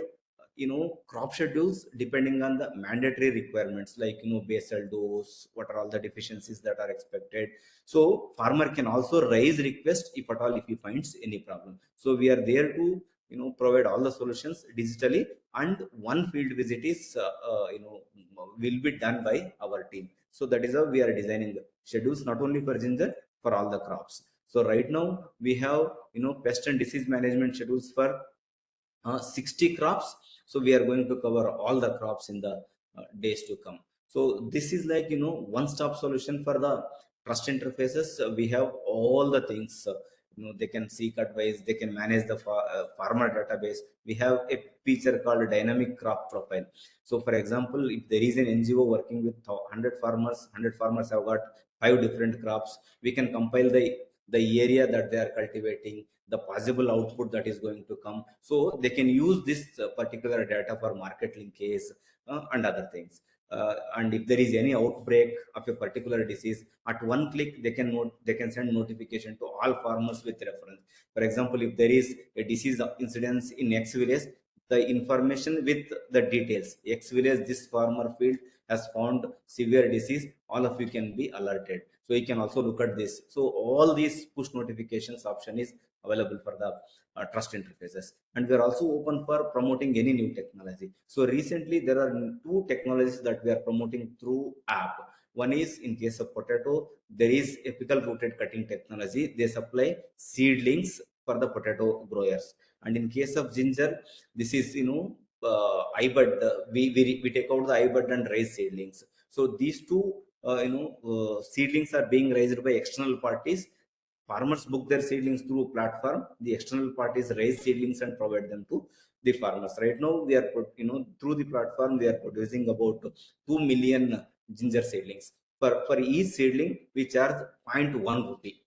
crop schedules depending on the mandatory requirements, like, basal dose, what are all the deficiencies that are expected. So farmer can also raise request if at all, if he finds any problem. So we are there to, provide all the solutions digitally, and one field visit is, will be done by our team. So that is how we are designing the schedules, not only for ginger, for all the crops. So right now we have, pest and disease management schedules for 60 crops. So we are going to cover all the crops in the days to come. So this is like, one stop solution for the trust interfaces. We have all the things, they can seek advice, they can manage the farmer database. We have a feature called dynamic crop profile. So for example, if there is an NGO working with 100 farmers, 100 farmers have got 5 different crops, we can compile the area that they are cultivating, the possible output that is going to come. So they can use this particular data for market linkage and other things. And if there is any outbreak of a particular disease, at one click they can send notification to all farmers with reference. For example, if there is a disease incidence in X village, the information with the details, X village, this farmer field has found severe disease, all of you can be alerted. So you can also look at this. So all these push notifications option is available for the trust interfaces. And we are also open for promoting any new technology. So recently there are 2 technologies that we are promoting through app. One is, in case of potato, there is a pickle rooted cutting technology. They supply seedlings for the potato growers. And in case of ginger, this is, ibud, we take out the ibud and raise seedlings. So these two, seedlings are being raised by external parties. Farmers book their seedlings through platform, the external parties raise seedlings and provide them to the farmers. Right now we are through the platform we are producing about 2 million ginger seedlings. For each seedling we charge zero point 0.1 rupee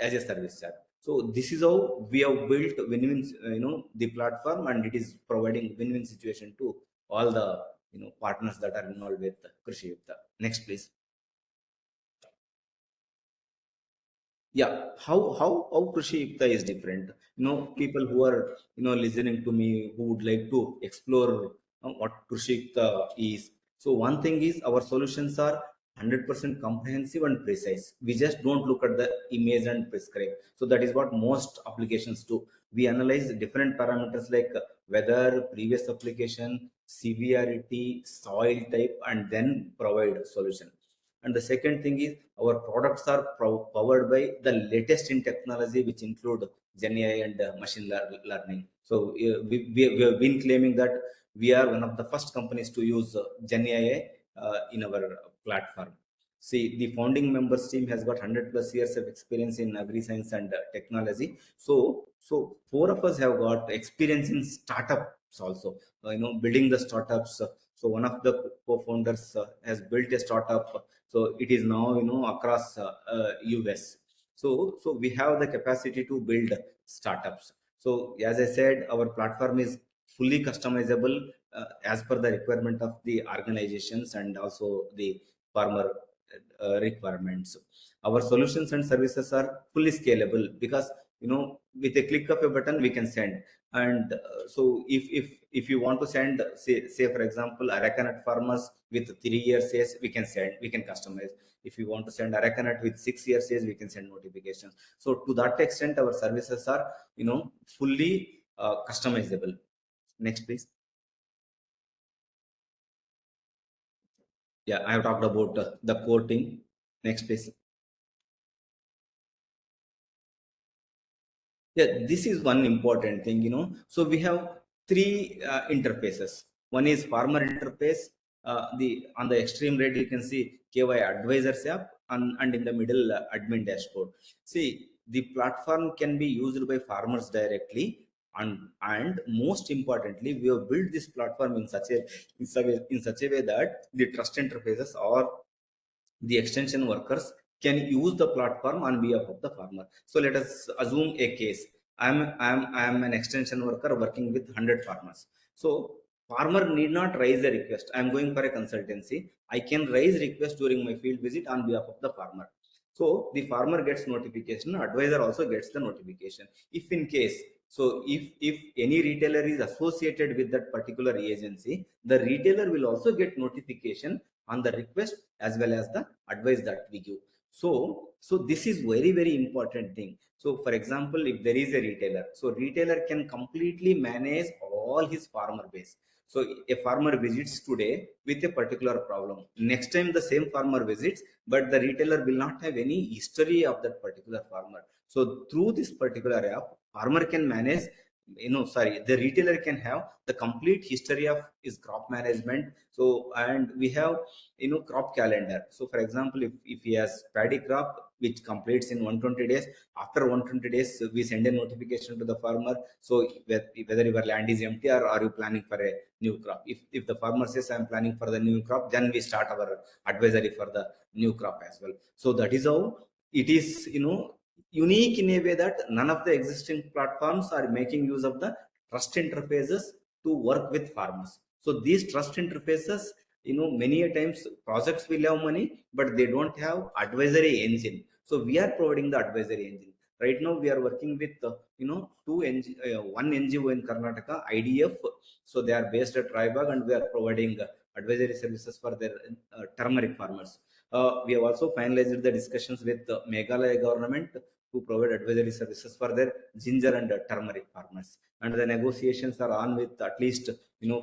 as a service charge. So this is how we have built win-win, the platform, and it is providing win-win situation to all the, partners that are involved with Krisiyukta. Next please. Yeah, how Krisiyukta is different. People who are, listening to me, who would like to explore what Krisiyukta is. So one thing is, our solutions are 100% comprehensive and precise. We just don't look at the image and prescribe. So that is what most applications do. We analyze different parameters like weather, previous application, severity, soil type, and then provide a solution. And the second thing is, our products are powered by the latest in technology, which include Gen AI and machine learning. So we have been claiming that we are one of the first companies to use Gen AI in our platform. See, the founding members team has got 100 plus years of experience in agri science and technology. So 4 of us have got experience in startups also. Building the startups. So one of the co-founders has built a startup. So it is now, across US. So we have the capacity to build startups. So as I said, our platform is fully customizable as per the requirement of the organizations and also the farmer requirements. Our solutions and services are fully scalable, because, with a click of a button we can send. And so if you want to send, say for example, Arakanut farmers with 3 years age, we can send, we can customize. If you want to send Arakanut with 6 years age, we can send notifications. So to that extent our services are, fully customizable. Next please. Yeah, I have talked about the quoting. Next please. Yeah, this is one important thing. So we have 3 interfaces. One is farmer interface. On the extreme right you can see KY advisors app, and in the middle admin dashboard. See, the platform can be used by farmers directly, and most importantly we have built this platform in such a way that the trust interfaces or the extension workers can use the platform on behalf of the farmer. So let us assume a case. I'm an extension worker working with 100 farmers. So farmer need not raise a request. I'm going for a consultancy. I can raise request during my field visit on behalf of the farmer. So the farmer gets notification, advisor also gets the notification. If in case, so if any retailer is associated with that particular agency, the retailer will also get notification on the request as well as the advice that we give. So this is very very important thing. So for example, if there is a retailer, so retailer can completely manage all his farmer base. So a farmer visits today with a particular problem, next time the same farmer visits, but the retailer will not have any history of that particular farmer. So through this particular app, farmer can manage, the retailer can have the complete history of his crop management. So and we have crop calendar. So for example, if he has paddy crop which completes in 120 days, after 120 days we send a notification to the farmer. So whether your land is empty or are you planning for a new crop. If the farmer says I'm planning for the new crop, then we start our advisory for the new crop as well. So that is how it is unique in a way that none of the existing platforms are making use of the trust interfaces to work with farmers. So these trust interfaces, many a times projects will have money, but they don't have advisory engine. So we are providing the advisory engine. Right now we are working with one NGO in Karnataka, IDF. So they are based at Raibag, and we are providing advisory services for their turmeric farmers. We have also finalized the discussions with the Meghalaya government to provide advisory services for their ginger and turmeric farmers, and the negotiations are on with at least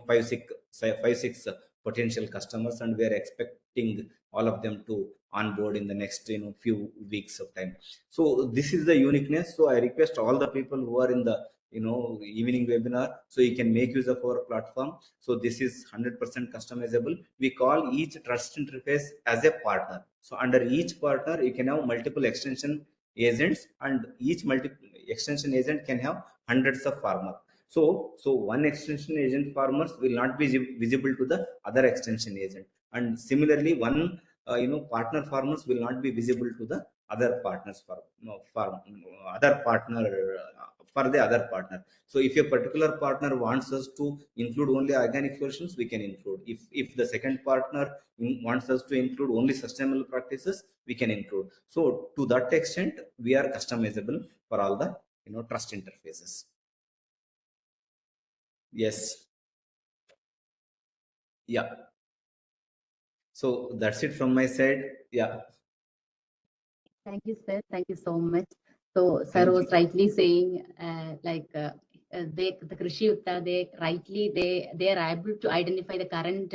five six potential customers, and we are expecting all of them to onboard in the next few weeks of time. So this is the uniqueness. So I request all the people who are in the evening webinar, so you can make use of our platform. So this is 100% customizable. We call each trust interface as a partner. So under each partner you can have multiple extension agents, and each multiple extension agent can have hundreds of farmers. So one extension agent farmers will not be visible to the other extension agent, and similarly one partner farmers will not be visible to the other partners other partner for the other partner. So if a particular partner wants us to include only organic solutions, we can include. If the second partner wants us to include only sustainable practices, we can include. So to that extent we are customizable for all the trust interfaces. Yes. Yeah. So that's it from my side. Yeah. Thank you, sir. Thank you so much. So, sir Thank was you. rightly saying, the Krisiyukta, they are able to identify the current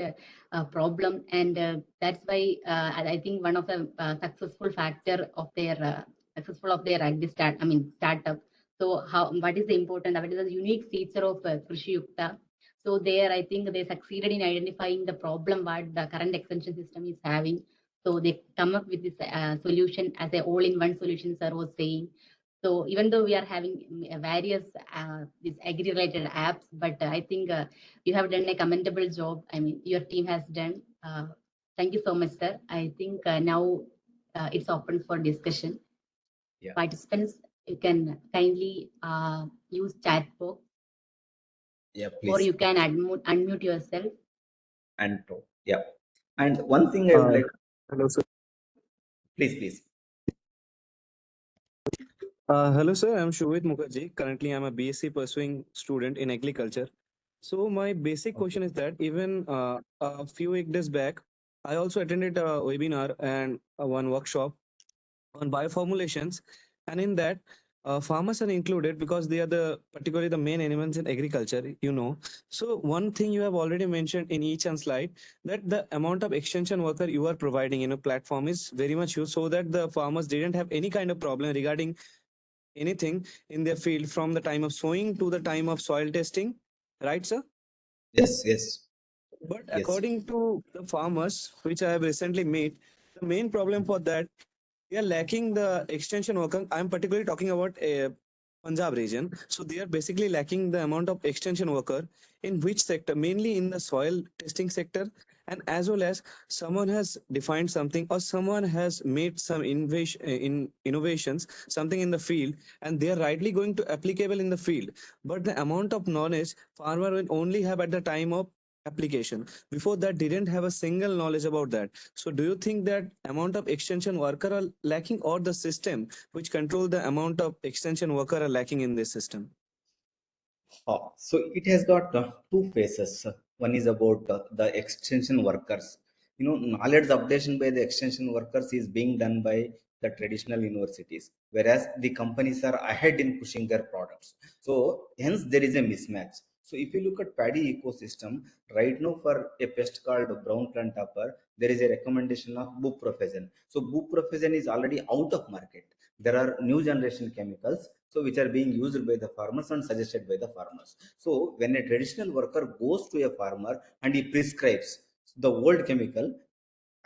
problem, and that's why I think one of the successful factor of their agri startup. So, what is the important? What is the unique feature of Krisiyukta? So there, I think they succeeded in identifying the problem what the current extension system is having. So they come up with this solution as a all-in-one solution, sir was saying. So even though we are having various these agri-related apps, but I think you have done a commendable job. I mean, your team has done. Thank you so much, sir. I think now it's open for discussion. Yeah. Participants, you can kindly use chat box. Yeah, Or please. you can unmute yourself. And yeah. And one thing I would like. Hello, sir. Please. Hello, sir. I'm Shobit Mukherjee. Currently, I'm a BSc pursuing student in agriculture. So my basic question is that even a few days back, I also attended a webinar and one workshop on bioformulations, and in that, farmers are included because they are particularly the main animals in agriculture. So one thing you have already mentioned in each and slide, that the amount of extension worker you are providing in a platform is very much huge, so that the farmers didn't have any kind of problem regarding anything in their field from the time of sowing to the time of soil testing, right, sir? Yes. But Yes. according to the farmers, which I have recently met, the main problem for that, they are lacking the extension worker. I'm particularly talking about a Punjab region. So they are basically lacking the amount of extension worker in which sector? Mainly in the soil testing sector, and as well as someone has defined something or someone has made some innovations, something in the field, and they are rightly going to applicable in the field. But the amount of knowledge farmer will only have at the time of application. Before that, didn't have a single knowledge about that. So do you think that amount of extension worker are lacking, or the system which control the amount of extension worker are lacking in this system? So it has got two phases. One is about the extension workers. Knowledge updation by the extension workers is being done by the traditional universities, whereas the companies are ahead in pushing their products. So hence there is a mismatch. So if you look at paddy ecosystem, right now for a pest called brown plant topper, there is a recommendation of buprofenon. So buprofenon is already out of market. There are new generation chemicals, so which are being used by the farmers and suggested by the farmers. So when a traditional worker goes to a farmer and he prescribes the old chemical,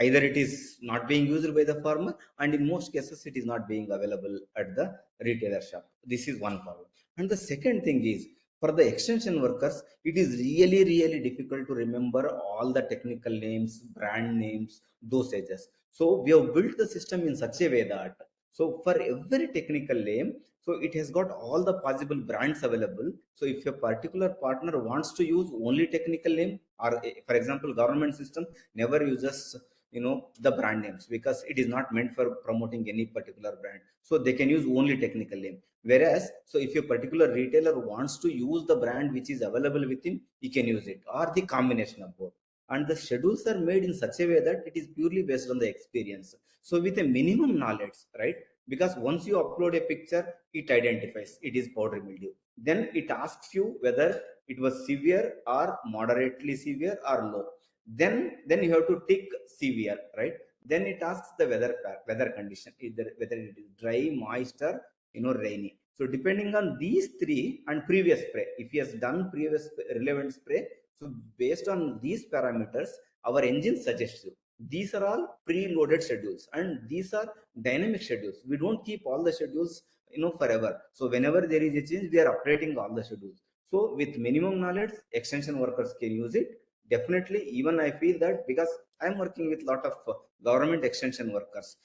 either it is not being used by the farmer, and in most cases it is not being available at the retailer shop. This is one problem. And the second thing is, for the extension workers, it is really difficult to remember all the technical names, brand names, dosages. So we have built the system in such a way that, so for every technical name, so it has got all the possible brands available. So if a particular partner wants to use only technical name, or for example government system never uses the brand names, because it is not meant for promoting any particular brand, so they can use only technical name. Whereas, so if a particular retailer wants to use the brand which is available with him, he can use it, or the combination of both. And the schedules are made in such a way that it is purely based on the experience, so with a minimum knowledge, right? Because once you upload a picture, it identifies it is powdery mildew, then it asks you whether it was severe or moderately severe or low. Then you have to tick severe, right? Then it asks the weather condition, either whether it is dry, moist, or rainy. So depending on these three and previous spray, if he has done previous relevant spray, so based on these parameters, our engine suggests you. These are all pre-loaded schedules, and these are dynamic schedules. We don't keep all the schedules forever. So whenever there is a change, we are updating all the schedules. So with minimum knowledge, extension workers can use it. Definitely, even I feel that, because I'm working with a lot of government extension workers,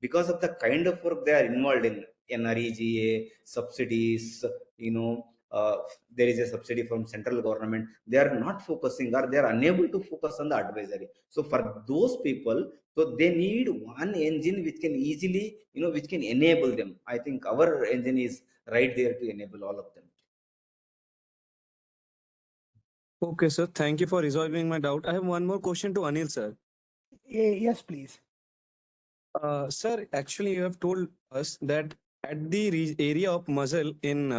because of the kind of work they are involved in, NREGA subsidies, you know, there is a subsidy from central government. They are not focusing, or they are unable to focus on the advisory. So for those people, so they need one engine which can easily, which can enable them. I think our engine is right there to enable all of them. Okay, sir. Thank you for resolving my doubt. I have one more question to Anil, sir. Yes, please. Sir, actually, you have told us that at the area of muzzle in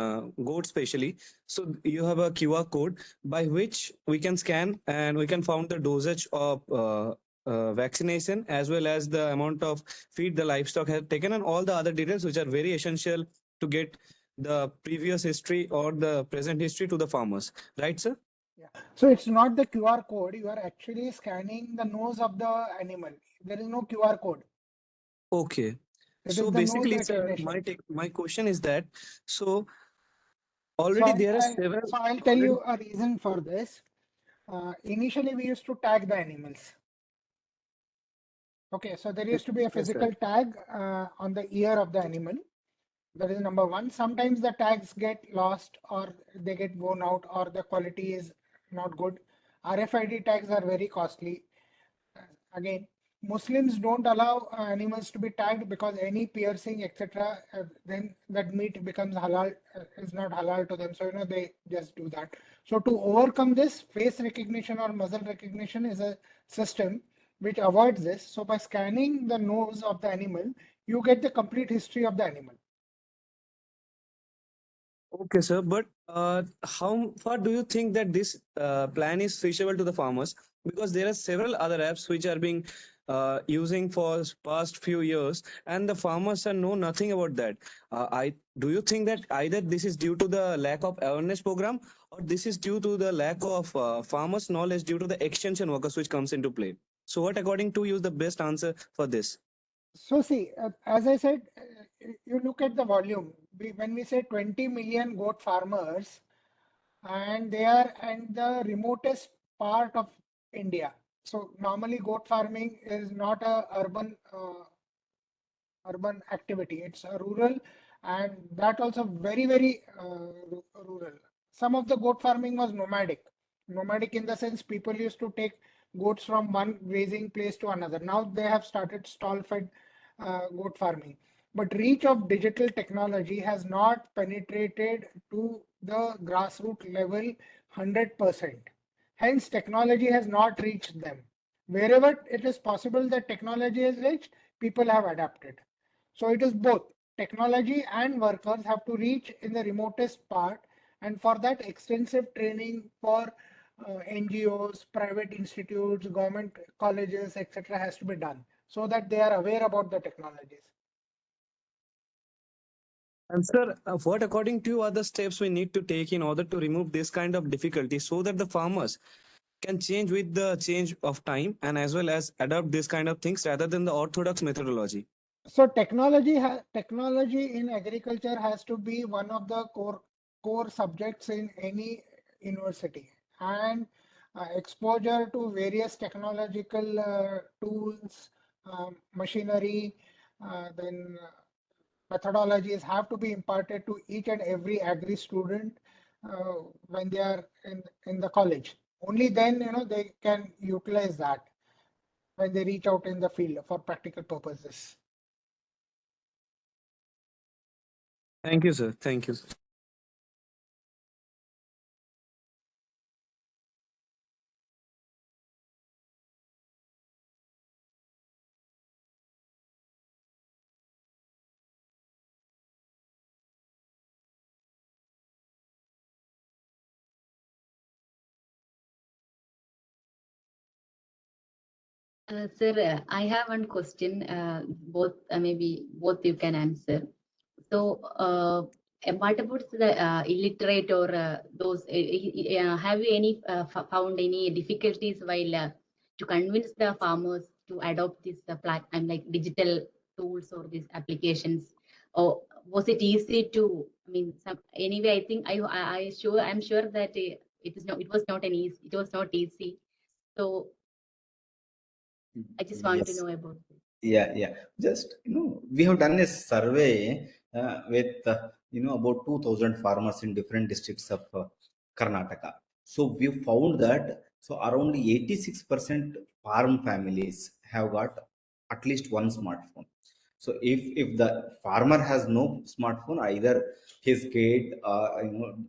goat specially, so you have a QR code by which we can scan and we can found the dosage of vaccination, as well as the amount of feed the livestock has taken, and all the other details which are very essential to get the previous history or the present history to the farmers. Right, sir? Yeah. So it's not the QR code. You are actually scanning the nose of the animal. There is no QR code. Okay. It So is the nose basically, sir, recognition. my question is that, so So already there are several. I'll tell you a reason for this. Initially, we used to tag the animals. Okay, so there used to be a physical tag on the ear of the animal. That is number one. Sometimes the tags get lost, or they get worn out, or the quality is not good. RFID tags are very costly. Again, Muslims don't allow animals to be tagged, because any piercing, etc., then that meat becomes halal, is not halal to them. So, they just do that. So to overcome this, face recognition or muzzle recognition is a system which avoids this. So by scanning the nose of the animal, you get the complete history of the animal. Okay, sir. But how far do you think that this plan is feasible to the farmers? Because there are several other apps which are being using for past few years, and the farmers are know nothing about that. I Do you think that either this is due to the lack of awareness program, or this is due to the lack of farmers knowledge due to the extension workers which comes into play? So what according to you is the best answer for this? So see, as I said, you look at the volume. When we say 20 million goat farmers, and they are in the remotest part of India. So normally goat farming is not a urban activity. It's a rural, and that also very rural. Some of the goat farming was nomadic. Nomadic in the sense people used to take goats from one grazing place to another. Now they have started stall-fed goat farming. But reach of digital technology has not penetrated to the grassroots level 100%. Hence, technology has not reached them. Wherever it is possible that technology has reached, people have adapted. So it is both technology and workers have to reach in the remotest part, and for that extensive training for NGOs, private institutes, government colleges, etc. has to be done so that they are aware about the technologies. And sir, what according to you are the steps we need to take in order to remove this kind of difficulty so that the farmers can change with the change of time and as well as adopt this kind of things rather than the orthodox methodology? So technology in agriculture has to be one of the core subjects in any university, and exposure to various technological tools, machinery, then methodologies have to be imparted to each and every agri student when they are in the college. Only then they can utilize that when they reach out in the field for practical purposes. Thank you, sir. Thank you, sir. Sir, I have one question. Both maybe both you can answer. So, what about the illiterate or those? Have you any found any difficulties while to convince the farmers to adopt this like digital tools or these applications? Or was it easy to? I mean, anyway, I think I'm sure that it was not an easy. It was not easy. So I just want to Yes. know about this. Yeah. Just, we have done a survey with, about 2,000 farmers in different districts of Karnataka. So we found that around 86% farm families have got at least one smartphone. So if the farmer has no smartphone, either his kid,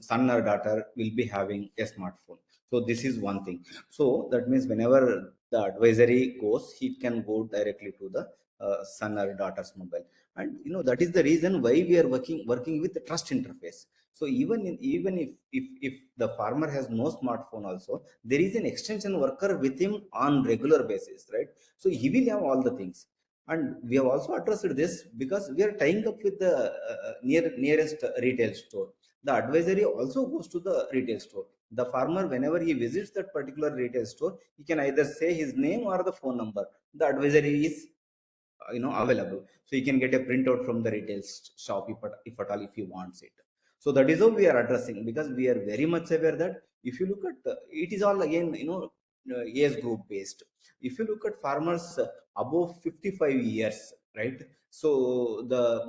son or daughter will be having a smartphone. So this is one thing. So that means whenever the advisory goes, he can go directly to the son or daughter's mobile. And that is the reason why we are working with the trust interface. So even if the farmer has no smartphone also, there is an extension worker with him on regular basis, right? So he will have all the things. And we have also addressed this because we are tying up with the nearest retail store. The advisory also goes to the retail store. The farmer, whenever he visits that particular retail store, he can either say his name or the phone number. The advisory is available, so he can get a printout from the retail shop if at all if he wants it. So that is how we are addressing, because we are very much aware that if you look at it is all again age group based. If you look at farmers above 55 years, right? So the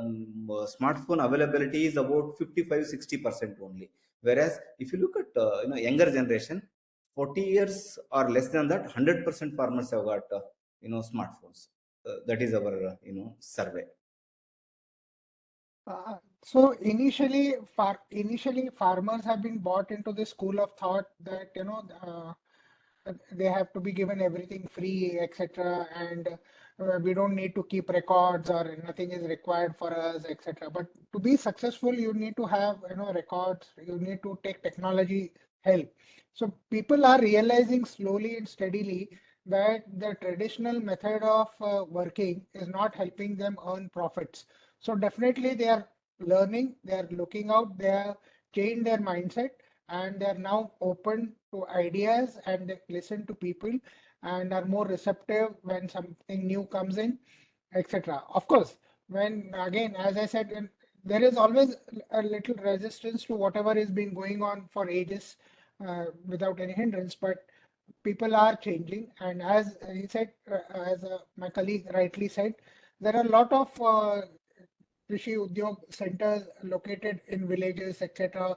smartphone availability is about 55-60% only, whereas if you look at younger generation, 40 years or less than that, 100% farmers have got smartphones. That is our survey. So initially farmers have been bought into this school of thought that they have to be given everything free, etc., and we don't need to keep records or nothing is required for us, etc. But to be successful, you need to have records. You need to take technology help. So people are realizing slowly and steadily that the traditional method of working is not helping them earn profits. So definitely they are learning, they are looking out, they have changed their mindset, and they are now open to ideas and they listen to people and are more receptive when something new comes in, etc. Of course, when again, as I said, there is always a little resistance to whatever has been going on for ages without any hindrance, but people are changing. And as he said, as my colleague rightly said, there are a lot of Krishi Udyog centers located in villages, etc.,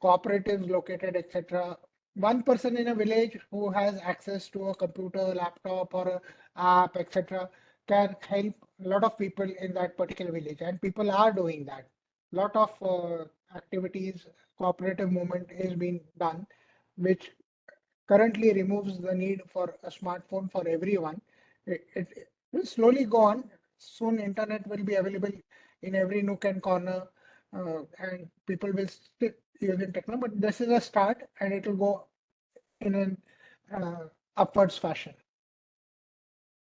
cooperatives located, etc. One person in a village who has access to a computer, laptop, or a app, etc., can help a lot of people in that particular village, and people are doing that. Lot of activities, cooperative movement is being done, which currently removes the need for a smartphone for everyone. It will slowly go on. Soon, internet will be available in every nook and corner, and people will still using technology. But this is a start, and it will go in an upwards fashion.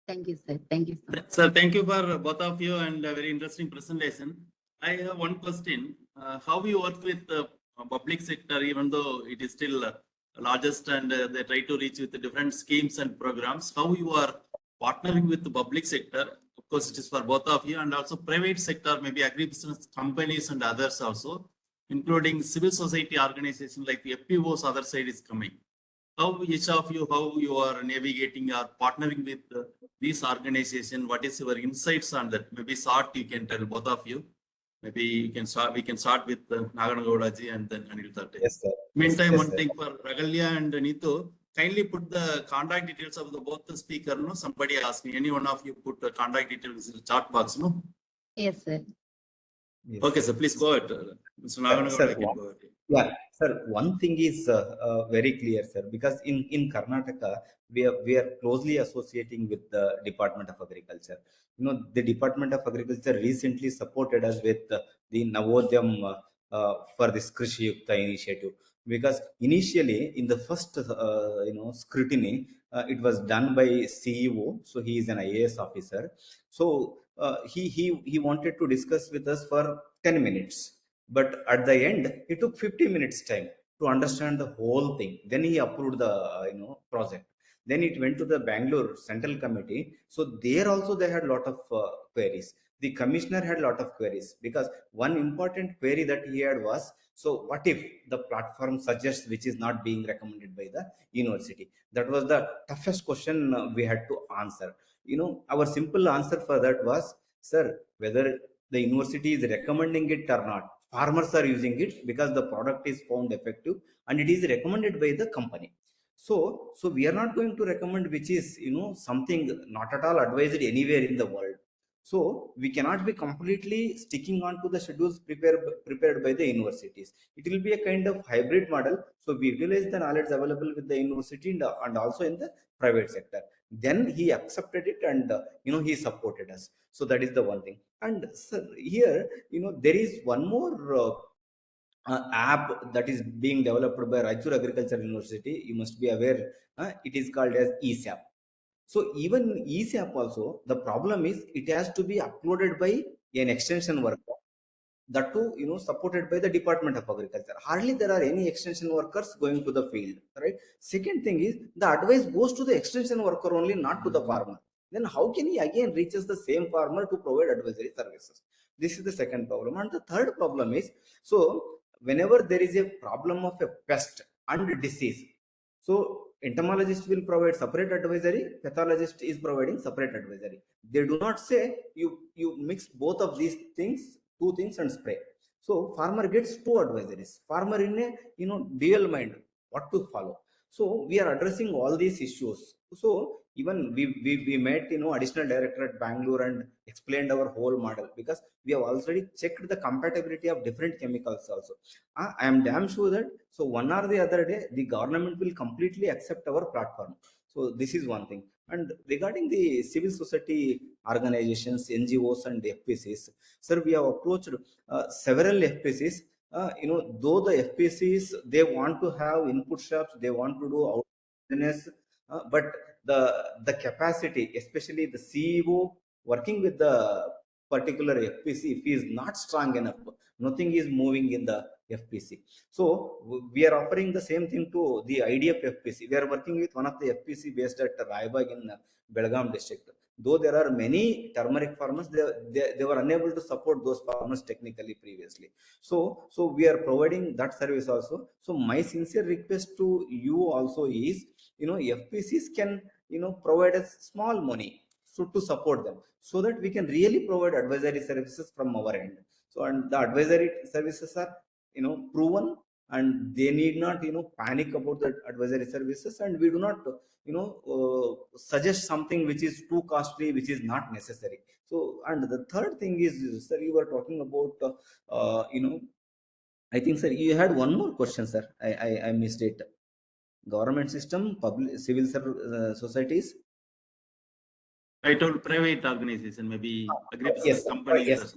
Thank you, sir. Thank you so much. Sir, thank you for both of you and a very interesting presentation. I have one question. How you work with the public sector, even though it is still largest and they try to reach with the different schemes and programs, how you are partnering with the public sector? Of course, it is for both of you, and also private sector, maybe agribusiness companies and others also, including civil society organizations like the FPOs, other side is coming. How each of you, how you are navigating or partnering with these organizations? What is your insights on that? Maybe short, you can tell both of you. Maybe you can start. We can start with Nagarnagowdaji and then Anil Tatti. Yes, sir. Meantime, Yes, one sir. thing for Ragalya and Neetu, kindly put the contact details of the both the speaker. No, somebody asked me. Any one of you put the contact details in the chat box. No. Yes, sir. Yes, Okay, sir. so please go ahead. Mr. Nagarnagowda, can go ahead. Yeah, sir. One thing is very clear, sir, because in Karnataka we are closely associating with the Department of Agriculture. You know, the Department of Agriculture recently supported us with the Navodyam for this Krisiyukta initiative, because initially in the first scrutiny it was done by CEO, so he is an IAS officer. So he wanted to discuss with us for 10 minutes. But at the end, he took 50 minutes time to understand the whole thing. Then he approved the project. Then it went to the Bangalore Central Committee. So there also they had a lot of queries. The commissioner had a lot of queries, because one important query that he had was, so what if the platform suggests which is not being recommended by the university? That was the toughest question we had to answer. Our simple answer for that was, sir, whether the university is recommending it or not, farmers are using it because the product is found effective and it is recommended by the company. So we are not going to recommend which is something not at all advised anywhere in the world. So we cannot be completely sticking on to the schedules prepared by the universities. It will be a kind of hybrid model. So we utilize the knowledge available with the university and also in the private sector. Then he accepted it, and he supported us. So that is the one thing. And sir, here there is one more app that is being developed by Raichur Agriculture University. You must be aware. It is called as ESAP. So even ESAP also, the problem is it has to be uploaded by an extension worker. That too, supported by the Department of Agriculture. Hardly there are any extension workers going to the field, right? Second thing is, the advice goes to the extension worker only, not to the farmer. Then how can he again reaches the same farmer to provide advisory services? This is the second problem. And the third problem is, so whenever there is a problem of a pest and disease, so entomologist will provide separate advisory, pathologist is providing separate advisory. They do not say you mix both of these things, two things, and spray. So farmer gets two advisories. Farmer in a dual mind what to follow. So we are addressing all these issues. So even we met additional director at Bangalore and explained our whole model, because we have already checked the compatibility of different chemicals also. I am damn sure that so one or the other day the government will completely accept our platform. So this is one thing. And regarding the civil society organizations, NGOs and FPCs, sir, we have approached several FPCs. Though the FPCs, they want to have input shops, they want to do awareness, but the capacity, especially the CEO working with the particular FPC, if he is not strong enough, nothing is moving in the FPC. So we are offering the same thing to the IDF FPC. We are working with one of the FPC based at Raibag in Belgaum district. Though there are many turmeric farmers, they were unable to support those farmers technically previously. So we are providing that service also. So my sincere request to you also is, FPCs can, provide us small money so to support them, so that we can really provide advisory services from our end. So, and the advisory services are, proven, and they need not, panic about the advisory services, and we do not, suggest something which is too costly, which is not necessary. So, and the third thing is, sir, you were talking about, I think, sir, you had one more question, sir. I missed it. Government system, public, civil societies. I told private organization, maybe agribusiness Yes, companies. yes.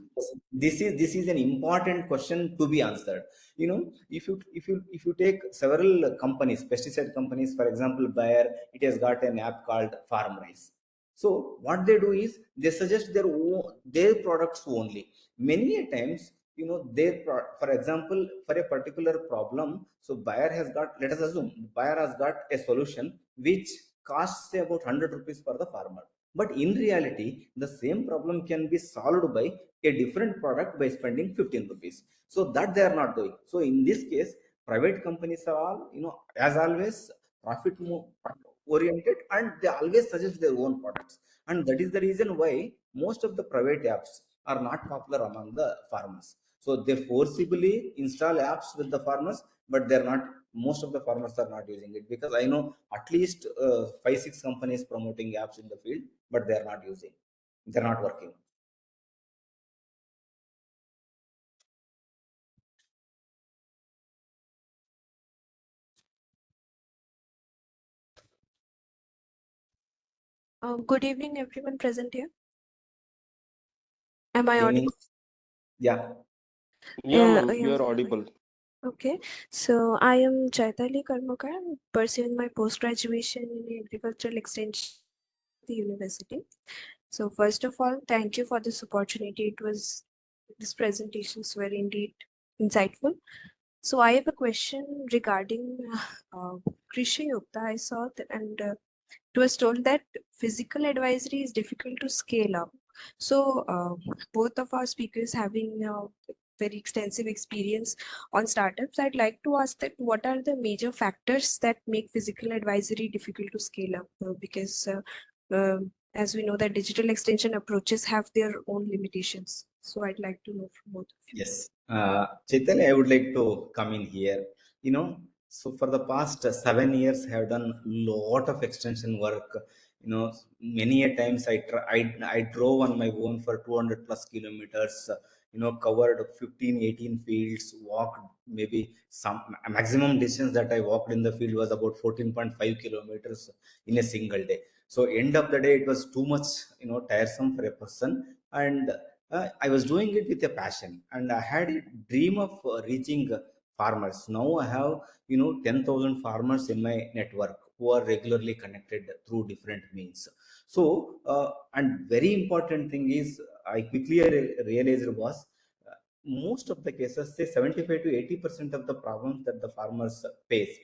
This is an important question to be answered. If you take several companies, pesticide companies, for example, Bayer, it has got an app called FarmRise. So what they do is they suggest their products only. Many a times, for example, for a particular problem, so Bayer has got, let us assume Bayer has got a solution which costs say about 100 rupees for the farmer. But in reality, the same problem can be solved by a different product by spending 15 rupees. So that they are not doing. So in this case, private companies are all, as always, profit oriented, and they always suggest their own products. And that is the reason why most of the private apps are not popular among the farmers. So they forcibly install apps with the farmers, but they're not, most of the farmers are not using it, because I know at least 5-6 companies promoting apps in the field, but they're not using, they're not working. Good evening, everyone present here. Am I audible? Yeah. Yeah, ma'am, you are audible. Okay, so I am Chaitali Karmakar. I'm pursuing my post-graduation in agricultural extension at the university. So first of all, thank you for this opportunity. These presentations were indeed insightful. So I have a question regarding Krisiyukta. I saw that, and it was told that physical advisory is difficult to scale up. So both of our speakers having very extensive experience on startups, I'd like to ask that what are the major factors that make physical advisory difficult to scale up? Because as we know that digital extension approaches have their own limitations. So I'd like to know from both of you. Yes. Chaitanya, I would like to come in here. So for the past 7 years, I have done lot of extension work. Many a times I drove on my own for 200 plus kilometers, covered 15, 18 fields, walked maybe some maximum distance that I walked in the field was about 14.5 kilometers in a single day. So end of the day, it was too much, tiresome for a person. And I was doing it with a passion, and I had a dream of reaching farmers. Now I have 10,000 farmers in my network who are regularly connected through different means. So and very important thing is, I quickly realized was most of the cases, say 75 to 80% of the problems that the farmers face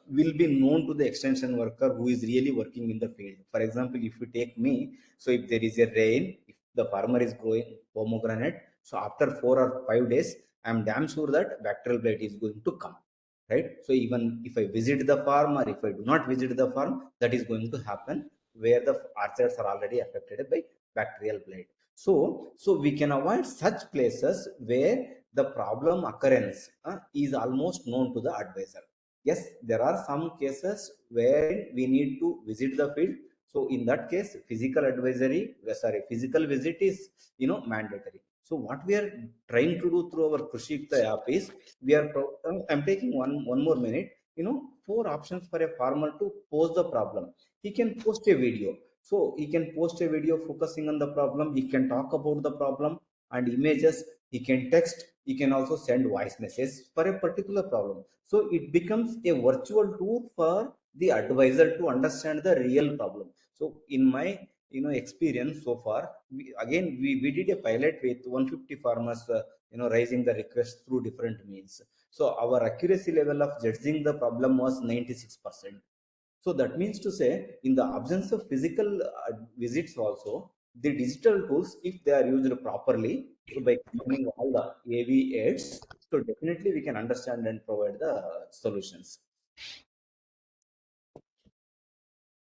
will be known to the extension worker who is really working in the field. For example, if you take me, so if there is a rain, if the farmer is growing pomegranate, so after 4 or 5 days, I am damn sure that bacterial blight is going to come, right? So even if I visit the farm or if I do not visit the farm, that is going to happen where the orchards are already affected by bacterial blight. So we can avoid such places where the problem occurrence is almost known to the advisor. Yes, there are some cases where we need to visit the field. So in that case, physical visit is mandatory. So what we are trying to do through our Krisiyukta app is I'm taking one more minute. 4 options for a farmer to pose the problem. He can post a video. So he can post a video focusing on the problem. He can talk about the problem and images. He can text. He can also send voice message for a particular problem. So it becomes a virtual tool for the advisor to understand the real problem. So in my experience so far, we did a pilot with 150 farmers, raising the request through different means. So our accuracy level of judging the problem was 96%. So that means to say, in the absence of physical visits also, the digital tools, if they are used properly, so by combining all the AV aids, so definitely we can understand and provide the solutions.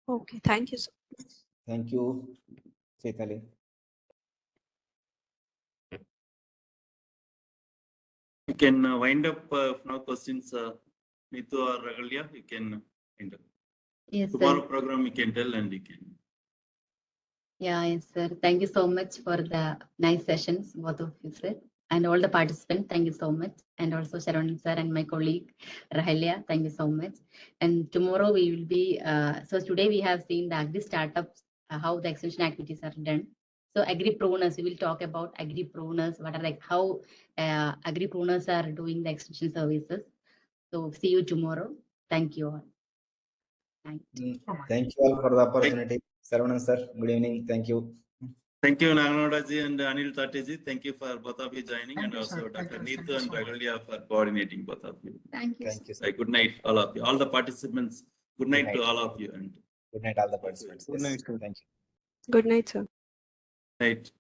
Okay, thank you, sir. Thank you, Chaitali. You can wind up now questions, Neetu or Ragalia, you can wind up. Yes, Tomorrow sir. program you can tell and you can. Yeah, yes, sir. Thank you so much for the nice sessions, both of you, sir. And all the participants, thank you so much. And also Sharon sir and my colleague Rahalia, thank you so much. And tomorrow we will be, so today we have seen the agri startups, how the extension activities are done. So agripreneurs, we will talk about agripreneurs, what are like how agripreneurs are doing the extension services. So see you tomorrow. Thank you all. Thank you. Thank you all for the opportunity. Saravanan sir, good evening. Thank you. Thank you, Naganodaji and Anil Tatti. Thank you for both of you joining, Thank and you, also sir. Dr. Thank you Neetu and so much. Ragalia for coordinating both of you. Thank you. Thank you, sir. Good night, all of you. All the participants, good night to all of you. And Good night, all the participants. Good Yes. night, sir. Thank you. Good night, sir. night.